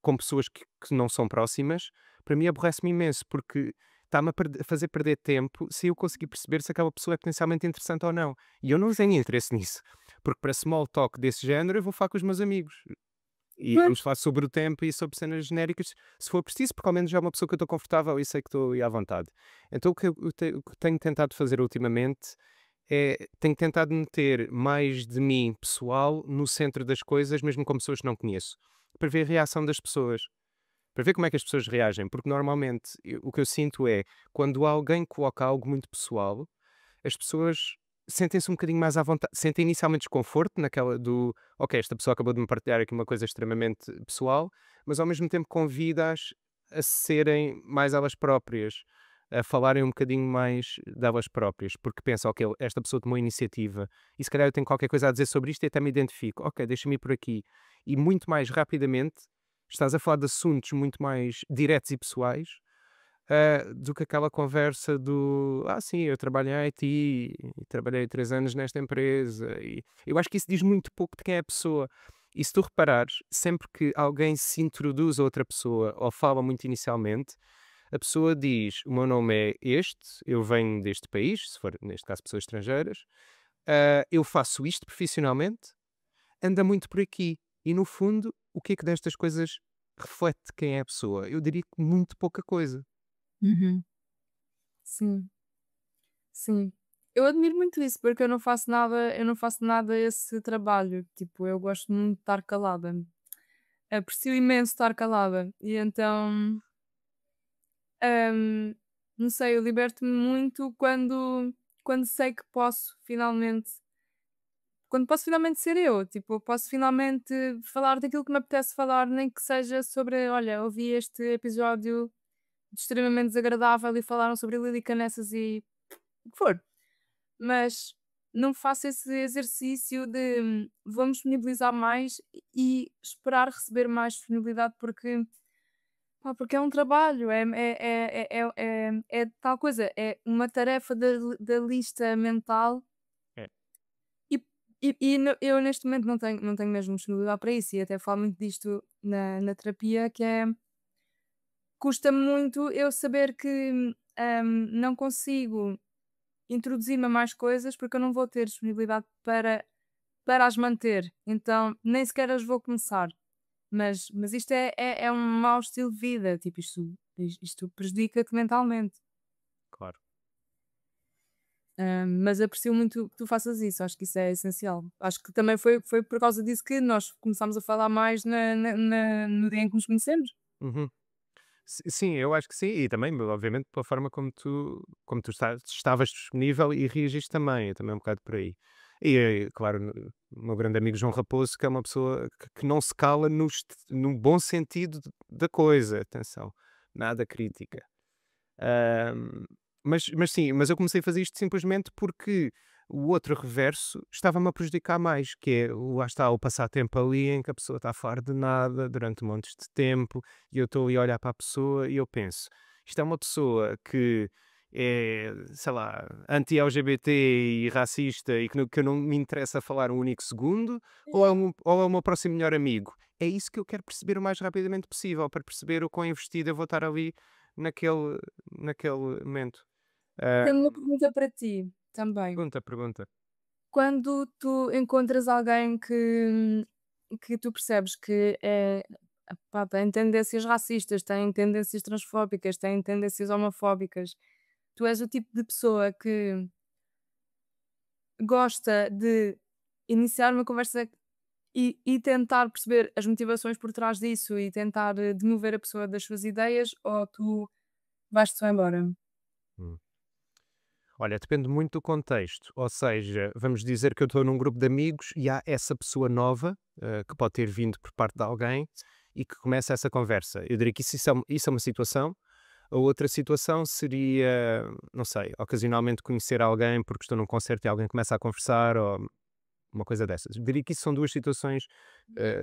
com pessoas que não são próximas, para mim aborrece-me imenso, porque está-me a fazer perder tempo se eu conseguir perceber se aquela pessoa é potencialmente interessante ou não. E eu não tenho interesse nisso, porque para small talk desse género eu vou falar com os meus amigos. E Pois. vamos falar sobre o tempo e sobre cenas genéricas, se for preciso, porque ao menos já é uma pessoa que eu estou confortável e sei que estou aí à vontade. Então o que tenho tentado fazer ultimamente tenho tentado meter mais de mim pessoal no centro das coisas, mesmo com pessoas que não conheço, para ver a reação das pessoas, para ver como é que as pessoas reagem, porque normalmente o que eu sinto é quando alguém coloca algo muito pessoal, as pessoas sentem-se um bocadinho mais à vontade, sentem inicialmente desconforto naquela do ok, esta pessoa acabou de me partilhar aqui uma coisa extremamente pessoal, mas ao mesmo tempo convida-as a serem mais elas próprias, a falarem um bocadinho mais delas próprias, porque pensam, ok, esta pessoa tomou iniciativa e se calhar eu tenho qualquer coisa a dizer sobre isto e até me identifico, ok, deixa-me ir por aqui. E muito mais rapidamente estás a falar de assuntos muito mais diretos e pessoais do que aquela conversa do sim, eu trabalho em IT e trabalhei 3 anos nesta empresa. E eu acho que isso diz muito pouco de quem é a pessoa. E se tu reparares, sempre que alguém se introduz a outra pessoa ou fala muito inicialmente, a pessoa diz: O meu nome é este, eu venho deste país, se for neste caso pessoas estrangeiras, eu faço isto profissionalmente, anda muito por aqui. E no fundo, o que é que destas coisas reflete quem é a pessoa? Eu diria que muito pouca coisa. Uhum. Sim, sim. Eu admiro muito isso, porque eu não faço nada esse trabalho. Tipo, eu gosto muito de estar calada. Aprecio imenso estar calada. E então, hum, não sei, eu liberto-me muito quando sei que posso finalmente ser eu. Tipo, eu posso finalmente falar daquilo que me apetece falar, nem que seja sobre, olha, ouvi este episódio extremamente desagradável e falaram sobre Lili Canessas e o que for. Mas não faço esse exercício de vou-me disponibilizar mais e esperar receber mais disponibilidade porque é um trabalho, é tal coisa, é uma tarefa da lista mental eu neste momento não tenho mesmo disponibilidade para isso, e até falo muito disto na terapia, que é, custa muito eu saber que, não consigo introduzir-me a mais coisas, porque eu não vou ter disponibilidade para as manter, então nem sequer as vou começar. Mas isto é um mau estilo de vida, tipo, isto prejudica-te mentalmente. Claro. Mas aprecio muito que tu faças isso, acho que isso é essencial. Acho que também foi por causa disso que nós começámos a falar mais no dia em que nos conhecemos. Uhum. Sim, eu acho que sim, e também, obviamente, pela forma como tu estavas disponível e reagiste também, é também um bocado por aí. E, claro, o meu grande amigo João Raposo, que é uma pessoa que não se cala no bom sentido da coisa, atenção, nada crítica. Ahm, mas sim, mas eu comecei a fazer isto simplesmente porque o outro reverso estava-me a prejudicar mais, que é, lá está, o passar tempo ali em que a pessoa está a falar de nada durante montes de tempo e eu estou ali a olhar para a pessoa e eu penso, isto é uma pessoa que é, sei lá, anti-LGBT e racista e que eu não me interessa falar um único segundo, ou é o meu próximo melhor amigo? É isso que eu quero perceber o mais rapidamente possível, para perceber o quão investido eu vou estar ali naquele naquele momento. Ah, Tenho uma pergunta para ti também. pergunta. Quando tu encontras alguém que tu percebes que pá, tem tendências racistas, tem tendências transfóbicas, tem tendências homofóbicas, tu és o tipo de pessoa que gosta de iniciar uma conversa e tentar perceber as motivações por trás disso e tentar demover a pessoa das suas ideias, ou tu vais-te só embora? Hum. Olha, depende muito do contexto, ou seja, vamos dizer que eu estou num grupo de amigos e há essa pessoa nova, que pode ter vindo por parte de alguém e que começa essa conversa. Eu diria que isso é uma situação. A outra situação seria, não sei, ocasionalmente conhecer alguém porque estou num concerto e alguém começa a conversar ou uma coisa dessas. Eu diria que isso são 2 situações,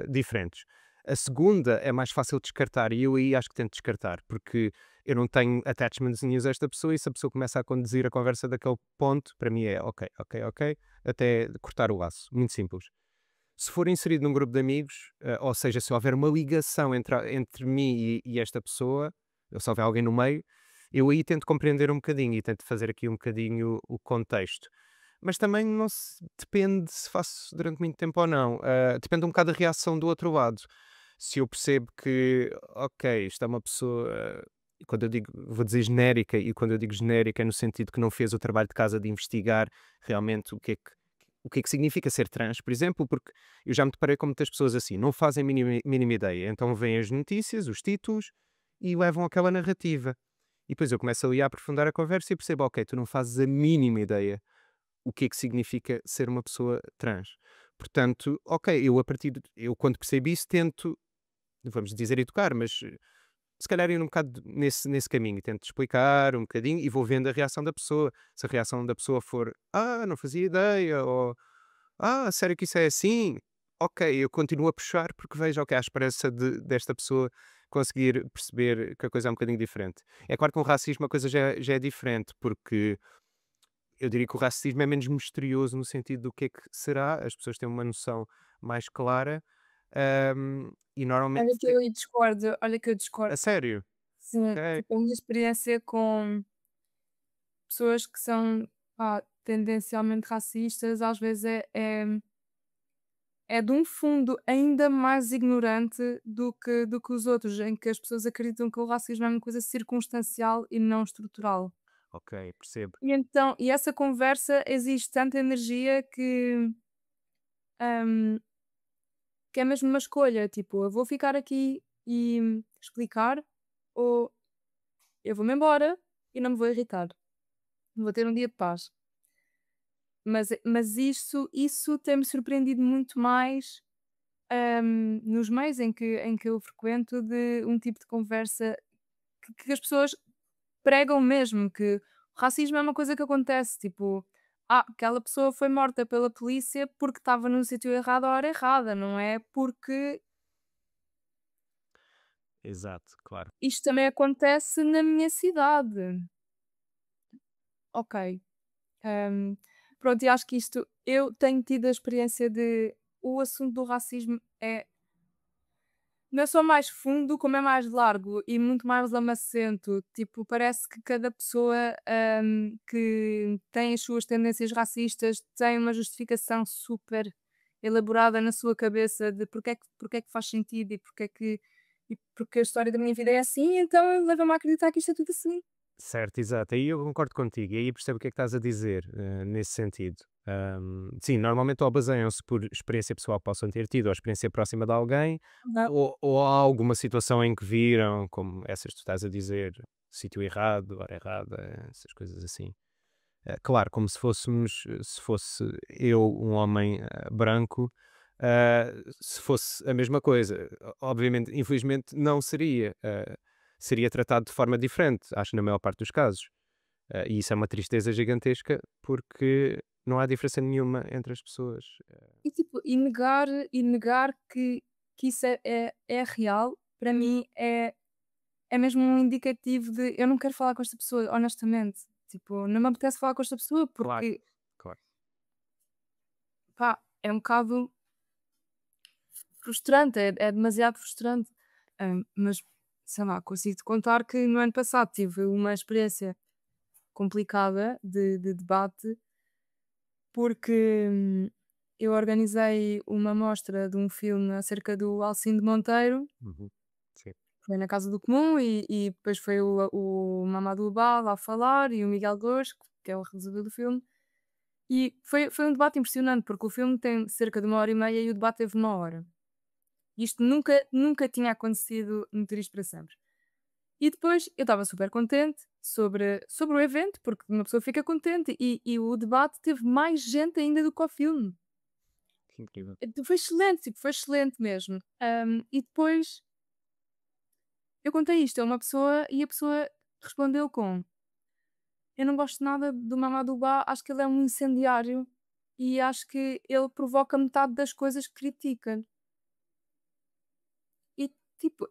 diferentes. A segunda é mais fácil descartar e eu aí acho que tento descartar, porque eu não tenho attachments nenhuns a esta pessoa e se a pessoa começa a conduzir a conversa daquele ponto, para mim é ok, ok, ok, até cortar o laço, muito simples. Se for inserido num grupo de amigos, ou seja, se houver uma ligação entre mim e esta pessoa, ou se houver alguém no meio, eu aí tento compreender um bocadinho e tento fazer aqui um bocadinho o contexto. Mas também não depende se faço durante muito tempo ou não. Depende um bocado da reação do outro lado. Se eu percebo que, ok, isto é uma pessoa, e quando eu digo, vou dizer genérica, e quando eu digo genérica é no sentido que não fez o trabalho de casa de investigar realmente o que é que significa ser trans, por exemplo, porque eu já me deparei com muitas pessoas assim, não fazem mínima ideia. Então vêm as notícias, os títulos, e levam aquela narrativa. E depois eu começo ali a aprofundar a conversa e percebo, ok, tu não fazes a mínima ideia o que é que significa ser uma pessoa trans. Portanto, ok, eu quando percebo isso tento, vamos dizer educar, mas se calhar ir um bocado nesse caminho, tento explicar um bocadinho e vou vendo a reação da pessoa. Se a reação da pessoa for, não fazia ideia, ou sério que isso é assim? Ok, eu continuo a puxar porque vejo, ok, à esperança desta pessoa conseguir perceber que a coisa é um bocadinho diferente. É claro que com o racismo a coisa já é diferente, porque eu diria que o racismo é menos misterioso no sentido do que é que será, as pessoas têm uma noção mais clara, e normalmente Olha que eu a discordo. sério? Sim, Ok, tipo, a minha experiência com pessoas que são, pá, tendencialmente racistas, às vezes é de um fundo ainda mais ignorante do que os outros, em que as pessoas acreditam que o racismo é uma coisa circunstancial e não estrutural. ok, percebo. E essa conversa exige tanta energia hum, que é mesmo uma escolha, tipo, eu vou ficar aqui e explicar, ou eu vou-me embora e não me vou irritar, vou ter um dia de paz. Mas isso tem-me surpreendido muito mais, nos meios em que eu frequento, de um tipo de conversa que as pessoas pregam mesmo, que o racismo é uma coisa que acontece, tipo, aquela pessoa foi morta pela polícia porque estava no sítio errado à hora errada, não é porque Exato, claro. isto também acontece na minha cidade. Ok. hum, pronto, e acho que isto, eu tenho tido a experiência de, o assunto do racismo não é só mais fundo, como é mais largo e muito mais lamacento. Tipo, parece que cada pessoa que tem as suas tendências racistas tem uma justificação super elaborada na sua cabeça de porque é que faz sentido e porque a história da minha vida é assim, então leva-me a acreditar que isto é tudo assim. Certo, exato. Aí eu concordo contigo, e aí percebo o que é que estás a dizer, nesse sentido. Sim, normalmente ou baseiam-se por experiência pessoal que possam ter tido, ou experiência próxima de alguém, Não. ou há alguma situação em que viram, como essas que tu estás a dizer, sítio errado, hora errada, essas coisas assim. Claro, como se fôssemos, se fosse eu um homem branco, se fosse a mesma coisa. Obviamente, infelizmente, não seria. Seria tratado de forma diferente, acho, na maior parte dos casos. E isso é uma tristeza gigantesca porque não há diferença nenhuma entre as pessoas. E tipo, e negar que isso é real, para mim é mesmo um indicativo de eu não quero falar com esta pessoa, honestamente. Tipo, não me apetece falar com esta pessoa Claro, porque, claro. pá, é um bocado frustrante, é demasiado frustrante. Mas, sei lá, consigo-te contar que no ano passado tive uma experiência complicada de debate, porque eu organizei uma mostra de um filme acerca do Alcinde Monteiro. Uhum. Sim. Foi na Casa do Comum e depois foi o Mamadou Ba lá falar e o Miguel Gosco, que é o realizador do filme. E foi um debate impressionante, porque o filme tem cerca de 1 hora e meia e o debate teve 1 hora. Isto nunca tinha acontecido no Turismo para Sempre. E depois eu estava super contente sobre o evento, porque uma pessoa fica contente e o debate teve mais gente ainda do que o filme. Que incrível. Então foi excelente, tipo, foi excelente mesmo. E depois eu contei isto a uma pessoa e a pessoa respondeu com: eu não gosto nada do Mamadou Ba, acho que ele é um incendiário e acho que ele provoca metade das coisas que critica. E tipo,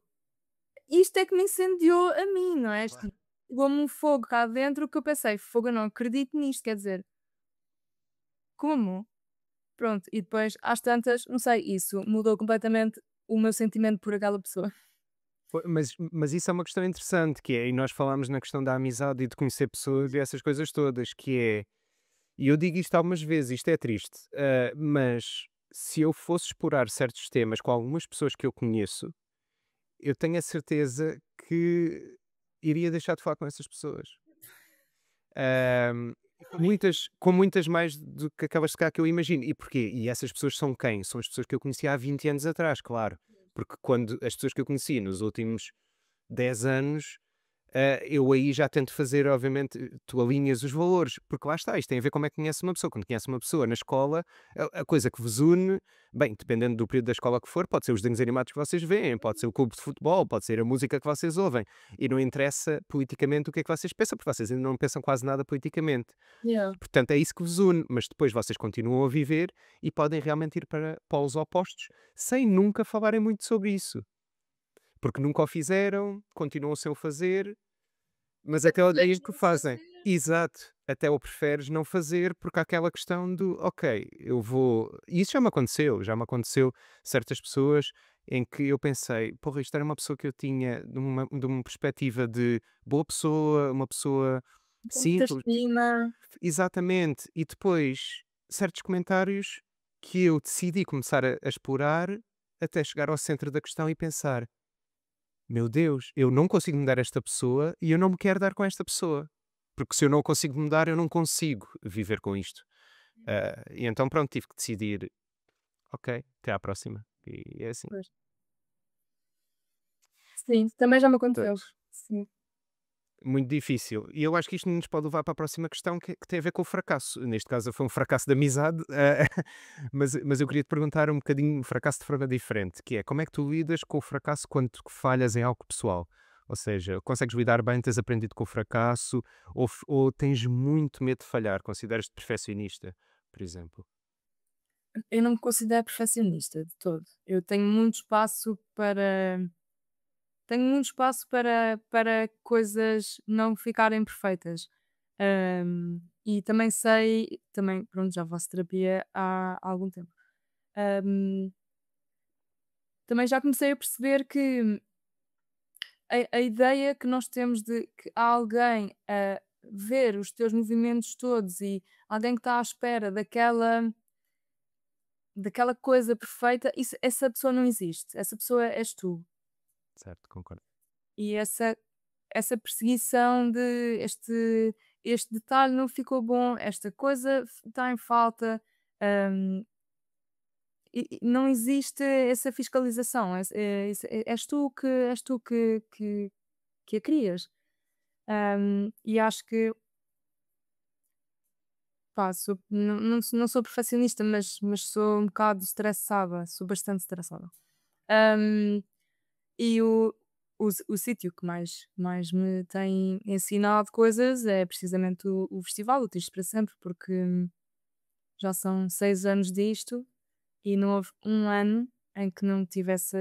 isto é que me incendiou a mim, não é? Claro. Isto pegou-me um fogo cá dentro que eu pensei: "Fogo, eu não acredito nisto", quer dizer, como? Pronto, e depois às tantas, não sei, isso mudou completamente o meu sentimento por aquela pessoa. Mas isso é uma questão interessante, que é, e nós falámos na questão da amizade e de conhecer pessoas e essas coisas todas, que é, e eu digo isto algumas vezes, isto é triste, mas se eu fosse explorar certos temas com algumas pessoas que eu conheço, eu tenho a certeza que iria deixar de falar com essas pessoas. Com muitas mais do que aquelas de cá que eu imagino. E porquê? E essas pessoas são quem? São as pessoas que eu conhecia há 20 anos atrás, claro. Porque quando as pessoas que eu conheci nos últimos 10 anos, eu aí já tento fazer, obviamente, tu alinhas os valores, porque lá está, isto tem a ver como é que conhece uma pessoa. Quando conhece uma pessoa na escola, a coisa que vos une, bem, dependendo do período da escola que for, pode ser os desenhos animados que vocês veem, pode ser o clube de futebol, pode ser a música que vocês ouvem, e não interessa politicamente o que é que vocês pensam, porque vocês ainda não pensam quase nada politicamente. Yeah. Portanto, é isso que vos une, mas depois vocês continuam a viver e podem realmente ir para polos opostos sem nunca falarem muito sobre isso. Porque nunca o fizeram, continuam sem o fazer, mas aquela é isso que fazem. Exato. Até o preferes não fazer porque há aquela questão do ok, eu vou. E isso já me aconteceu certas pessoas em que eu pensei, porra, isto era uma pessoa que eu tinha de uma perspectiva de boa pessoa, uma pessoa Com muita simples, estima. exatamente. E depois certos comentários que eu decidi começar a explorar até chegar ao centro da questão e pensar: meu Deus, eu não consigo mudar esta pessoa e eu não me quero dar com esta pessoa. Porque se eu não consigo mudar, eu não consigo viver com isto. E então, pronto, tive que decidir, ok, até à próxima. E é assim. Pois. Sim, também já me aconteceu. Pois. Sim. Muito difícil. E eu acho que isto nos pode levar para a próxima questão que tem a ver com o fracasso. Neste caso foi um fracasso de amizade, mas eu queria te perguntar um bocadinho um fracasso de forma diferente, que é como é que tu lidas com o fracasso quando tu falhas em algo pessoal? Ou seja, consegues lidar bem, tens aprendido com o fracasso, ou tens muito medo de falhar, consideras-te perfeccionista, por exemplo? Eu não me considero perfeccionista de todo. Eu tenho muito espaço para coisas não ficarem perfeitas. E também sei, também, pronto, já faço terapia há algum tempo. Hum, Também já comecei a perceber que a ideia que nós temos de que há alguém a ver os teus movimentos todos e alguém que está à espera daquela coisa perfeita, essa pessoa não existe. Essa pessoa és tu. Certo, concordo. E essa perseguição de este detalhe não ficou bom, esta coisa está em falta. hum, e não existe essa fiscalização. És tu que a crias. E acho que, pá, não sou perfeccionista, mas sou um bocado estressada, sou bastante estressada. Hum, e o sítio que mais me tem ensinado coisas é precisamente o festival, o Tistes para Sempre, porque já são 6 anos disto e não houve um ano em que não tivesse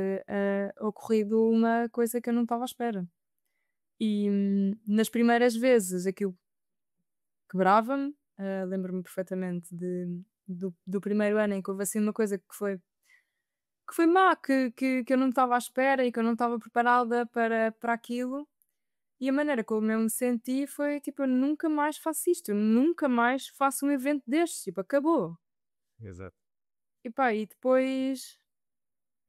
ocorrido uma coisa que eu não estava à espera. E nas primeiras vezes aquilo quebrava-me. Lembro-me perfeitamente do primeiro ano em que houve assim uma coisa que foi má, que eu não estava à espera e que eu não estava preparada para aquilo. E a maneira como eu me senti foi tipo: eu nunca mais faço isto, eu nunca mais faço um evento destes, tipo, acabou. Exato. E pá, e depois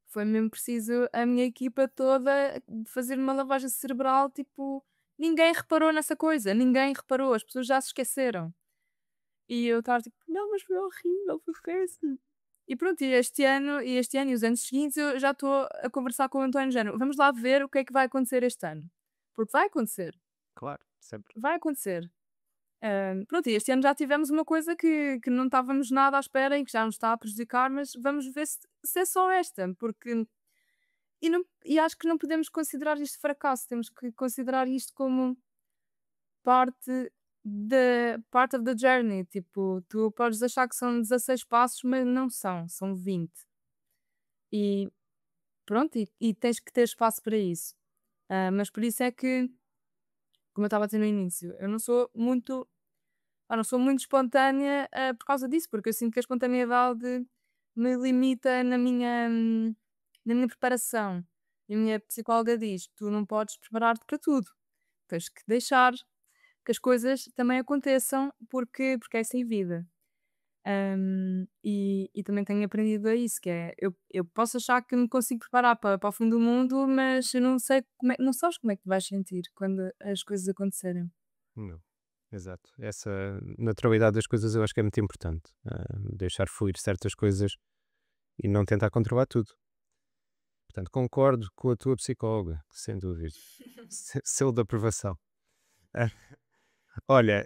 foi mesmo preciso a minha equipa toda fazer uma lavagem cerebral, tipo, ninguém reparou nessa coisa, ninguém reparou, as pessoas já se esqueceram. E eu estava tipo: "Não, mas foi horrível, foi péssimo". E pronto, e este ano e os anos seguintes eu já estou a conversar com o António de género: "Vamos lá ver o que é que vai acontecer este ano". Porque Claro, sempre. vai acontecer. Pronto, e este ano já tivemos uma coisa que não estávamos nada à espera e que já nos está a prejudicar, mas vamos ver se é só esta, porque e acho que não podemos considerar isto fracasso, temos que considerar isto como parte part of the journey, tipo, tu podes achar que são 16 passos, mas não são, são 20. E pronto, e tens que ter espaço para isso. Mas por isso é que, como eu estava a dizer no início, eu não sou muito espontânea, por causa disso, porque eu sinto que a espontaneidade me limita na minha preparação. E a minha psicóloga diz: "Tu não podes preparar-te para tudo, tens que deixar que as coisas também aconteçam, porque é sem vida". E também tenho aprendido a isso, que é, eu posso achar que me consigo preparar para o fim do mundo, mas eu não sei não sabes como é que te vais sentir quando as coisas acontecerem. Não. Exato. Essa naturalidade das coisas eu acho que é muito importante. Deixar fluir certas coisas e não tentar controlar tudo. Portanto, concordo com a tua psicóloga, sem dúvida. Selo de aprovação. Ah, Olha,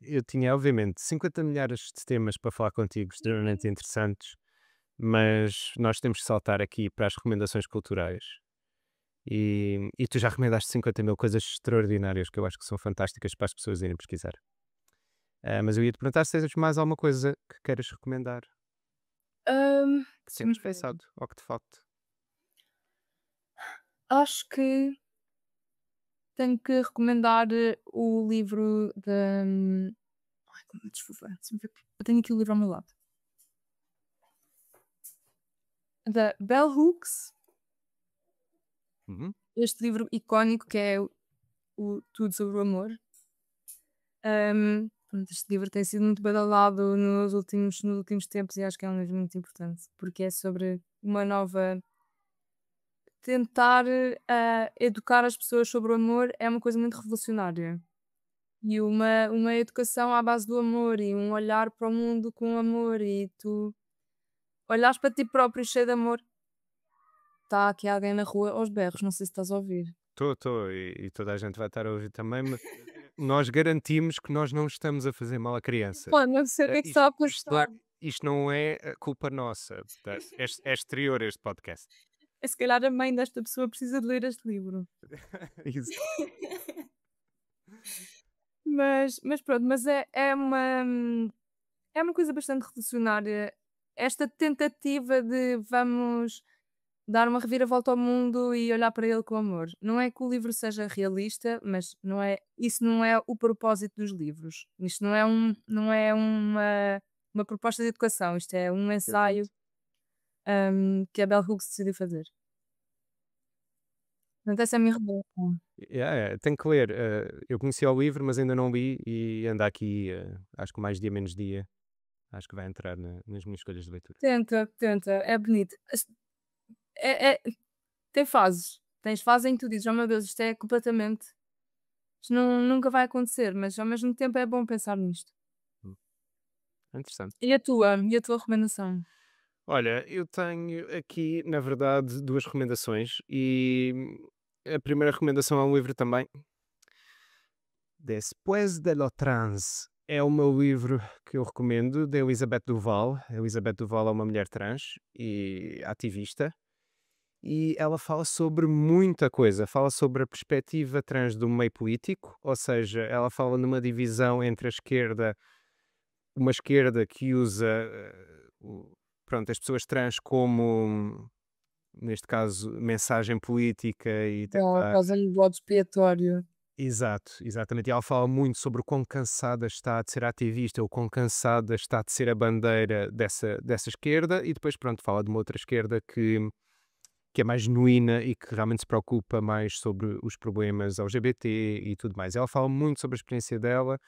eu tinha obviamente 50 milhares de temas para falar contigo, extremamente interessantes, mas nós temos que saltar aqui para as recomendações culturais. E tu já recomendaste 50 mil coisas extraordinárias que eu acho que são fantásticas para as pessoas irem pesquisar. Mas eu ia te perguntar se tens mais alguma coisa que queiras recomendar, que Deixa-me tenhas ver. pensado ou que te falte. Acho que tenho que recomendar o livro da. Ai, como desculpa, deixa-me ver. Eu tenho aqui o livro ao meu lado. Da Bell Hooks, Uhum. este livro icónico que é o Tudo sobre o Amor. Pronto, este livro tem sido muito badalado nos últimos tempos e acho que é um livro muito importante, porque é sobre uma nova. Tentar educar as pessoas sobre o amor é uma coisa muito revolucionária. E uma educação à base do amor e um olhar para o mundo com amor e tu olhares para ti próprio cheio de amor. Está aqui alguém na rua aos berros, não sei se estás a ouvir. Estou, e toda a gente vai estar a ouvir também, mas nós garantimos que nós não estamos a fazer mal a crianças. Pá, não sei o que é que está Isto, a passar. isto não é culpa nossa, portanto, é exterior este podcast. É, se calhar a mãe desta pessoa precisa de ler este livro. Isso. Mas pronto, mas é uma coisa bastante revolucionária. Esta tentativa de dar uma reviravolta ao mundo e olhar para ele com amor. Não é que o livro seja realista, mas isso não é o propósito dos livros. Isto não é uma proposta de educação, isto é um ensaio, Exato. que a Bell Hooks decidiu fazer. Portanto, essa é a minha recomendação. Tenho que ler. Eu conheci o livro, mas ainda não li e anda aqui, acho que mais dia menos dia, acho que vai entrar nas minhas escolhas de leitura. Tenta, tenta, é bonito. É, tem fases. Tens fases em que tu dizes, oh meu Deus, isto é completamente. Isto nunca vai acontecer, mas ao mesmo tempo é bom pensar nisto. Hum, Interessante. E a tua? E a tua recomendação? Olha, eu tenho aqui, na verdade, duas recomendações e a primeira recomendação é um livro também. Después de lo trans é o meu livro que eu recomendo, da Elizabeth Duval. A Elizabeth Duval é uma mulher trans e ativista e ela fala sobre muita coisa. Fala sobre a perspectiva trans do meio político, ou seja, ela fala numa divisão entre a esquerda, uma esquerda que usa pronto, as pessoas trans como, neste caso, mensagem política e Ela tentar. causa um bode expiatório. Exato, exatamente. E ela fala muito sobre o quão cansada está de ser ativista, o quão cansada está de ser a bandeira dessa esquerda, e depois, pronto, fala de uma outra esquerda que é mais genuína e que realmente se preocupa mais sobre os problemas LGBT e tudo mais. Ela fala muito sobre a experiência dela,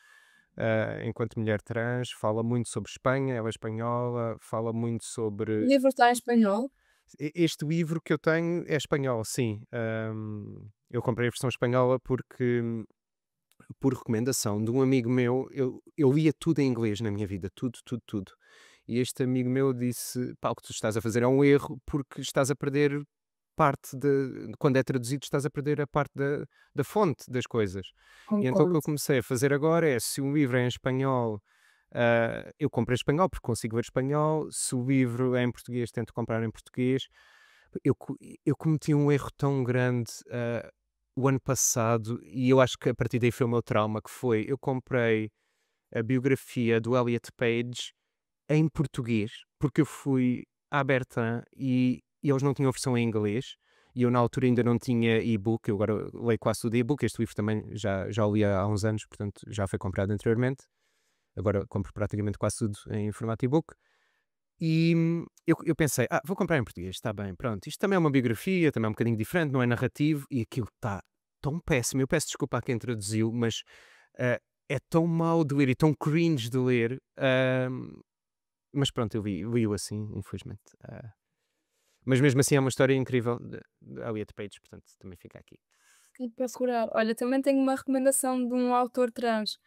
enquanto mulher trans, fala muito sobre Espanha, ela é espanhola, fala muito O sobre. livro está em espanhol? Este livro que eu tenho é espanhol, sim. Eu comprei a versão espanhola porque, por recomendação de um amigo meu, eu lia tudo em inglês na minha vida, tudo, tudo, tudo. E este amigo meu disse: pá, o que tu estás a fazer é um erro porque estás a perder parte de. Quando é traduzido, estás a perder a parte da fonte das coisas. E então o que Concordo. eu comecei a fazer agora é: se um livro é em espanhol, eu compro em espanhol porque consigo ver espanhol, se o livro é em português, tento comprar em português. Eu, co- eu cometi um erro tão grande. O ano passado, e eu acho que a partir daí foi o meu trauma, que foi, eu comprei a biografia do Elliot Page em português, porque eu fui à Bertrand e eles não tinham versão em inglês, e eu na altura ainda não tinha e-book, eu agora leio quase tudo e-book, este livro também já o li há uns anos, portanto já foi comprado anteriormente, agora compro praticamente quase tudo em formato e-book, e eu pensei, vou comprar em português, está bem, pronto. Isto também é uma biografia, também é um bocadinho diferente, não é narrativo, e aquilo está tão péssimo. Eu peço desculpa a quem traduziu, mas ah, é tão mau de ler e tão cringe de ler. Mas pronto, eu li-o assim, infelizmente. Mas mesmo assim é uma história incrível de Elliot Page, portanto também fica aqui. E procurar. Olha, também tenho uma recomendação de um autor trans,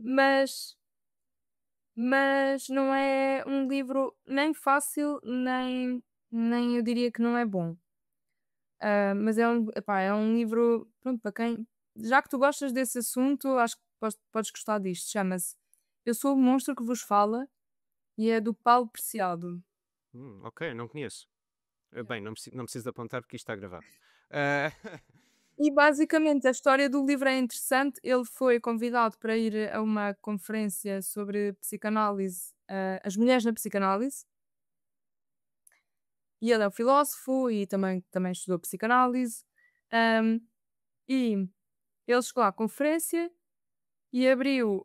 mas não é um livro nem fácil, nem eu diria que não é bom. Mas é um livro, pronto, para quem. Já que tu gostas desse assunto, acho que podes gostar disto. Chama-se Eu Sou o Monstro que Vos Fala e é do Paulo Preciado. Ok, não conheço. Yeah. Bem, não preciso de apontar porque isto está gravado. Ah, E basicamente a história do livro é interessante. Ele foi convidado para ir a uma conferência sobre psicanálise, as mulheres na psicanálise, e ele é um filósofo e também estudou psicanálise. ahm, e ele chegou à conferência e abriu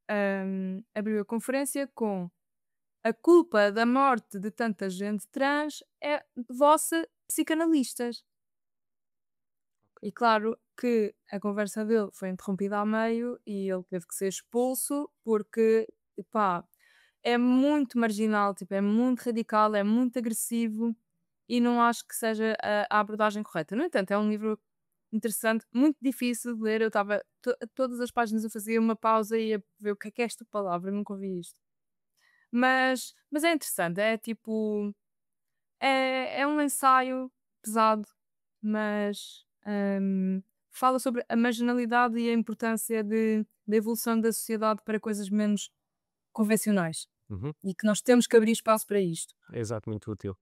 a conferência com: a culpa da morte de tanta gente trans é vossa, psicanalistas. E claro que a conversa dele foi interrompida a meio e ele teve que ser expulso porque, pá, é muito marginal, tipo, é muito radical, é muito agressivo e não acho que seja a abordagem correta. No entanto, é um livro interessante, muito difícil de ler. Eu estava, todas as páginas eu fazia uma pausa e ia ver o que é esta palavra, eu nunca ouvi isto. Mas é interessante, é tipo, é um ensaio pesado, mas fala sobre a marginalidade e a importância da evolução da sociedade para coisas menos convencionais uhum, e que nós temos que abrir espaço para isto. é exato, muito útil.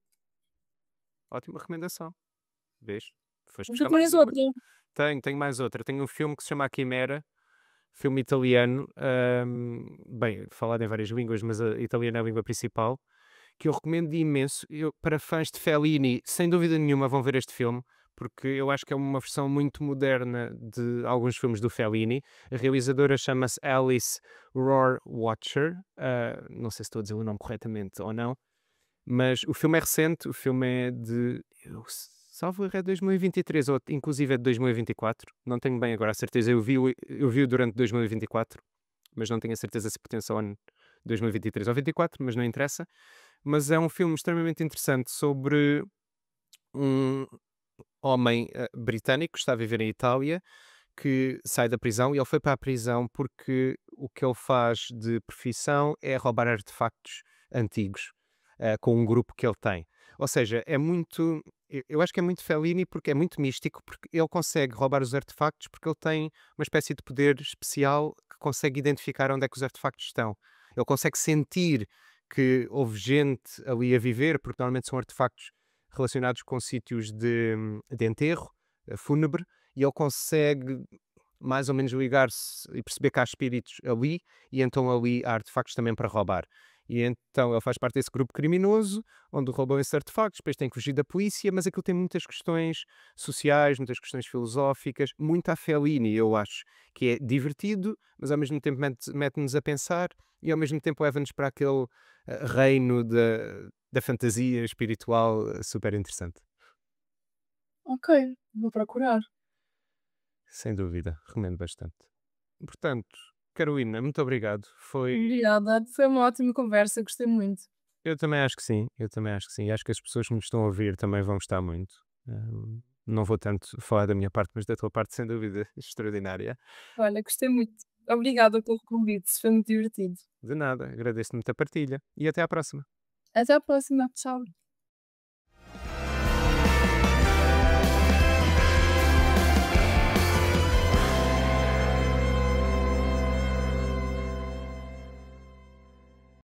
Ótima recomendação. Vês? Foste Mas tu buscar mais tens uma. outra? Tenho mais outra. Tenho um filme que se chama A Quimera, filme italiano, bem, falado em várias línguas, mas a italiana é a língua principal, que eu recomendo imenso. Para fãs de Fellini, sem dúvida nenhuma vão ver este filme, porque eu acho que é uma versão muito moderna de alguns filmes do Fellini. A realizadora chama-se Alice Rohrwacher, não sei se estou a dizer o nome corretamente ou não, mas o filme é recente, o filme é de, salvo erro, é 2023, ou inclusive é de 2024, não tenho bem agora a certeza, eu vi-o durante 2024, mas não tenho a certeza se pertence ao ano 2023 ou 24, mas não interessa. Mas é um filme extremamente interessante sobre um homem britânico que está a viver em Itália, que sai da prisão, e ele foi para a prisão porque o que ele faz de profissão é roubar artefactos antigos, com um grupo que ele tem. Ou seja, é muito. Eu acho que é muito Fellini porque é muito místico, porque ele consegue roubar os artefactos porque ele tem uma espécie de poder especial que consegue identificar onde é que os artefactos estão. Ele consegue sentir que houve gente ali a viver, porque normalmente são artefactos relacionados com sítios de enterro, fúnebre, e ele consegue mais ou menos ligar-se e perceber que há espíritos ali, e então ali há artefactos também para roubar. E então ele faz parte desse grupo criminoso, onde roubam esses artefactos, depois tem que fugir da polícia, mas aquilo tem muitas questões sociais, muitas questões filosóficas, muito a Fellini, eu acho, que é divertido, mas ao mesmo tempo mete-nos a pensar, e ao mesmo tempo leva-nos para aquele reino da fantasia espiritual super interessante. Ok, vou procurar. Sem dúvida, recomendo bastante. Portanto, Carolina, muito obrigado. Obrigada, foi uma ótima conversa, gostei muito. Eu também acho que sim, eu também acho que sim. E acho que as pessoas que nos estão a ouvir também vão gostar muito. Não vou tanto falar da minha parte, mas da tua parte, sem dúvida, extraordinária. Olha, gostei muito. Obrigada pelo convite, foi muito divertido. De nada, agradeço muito a partilha e até à próxima. Até a próxima, tchau.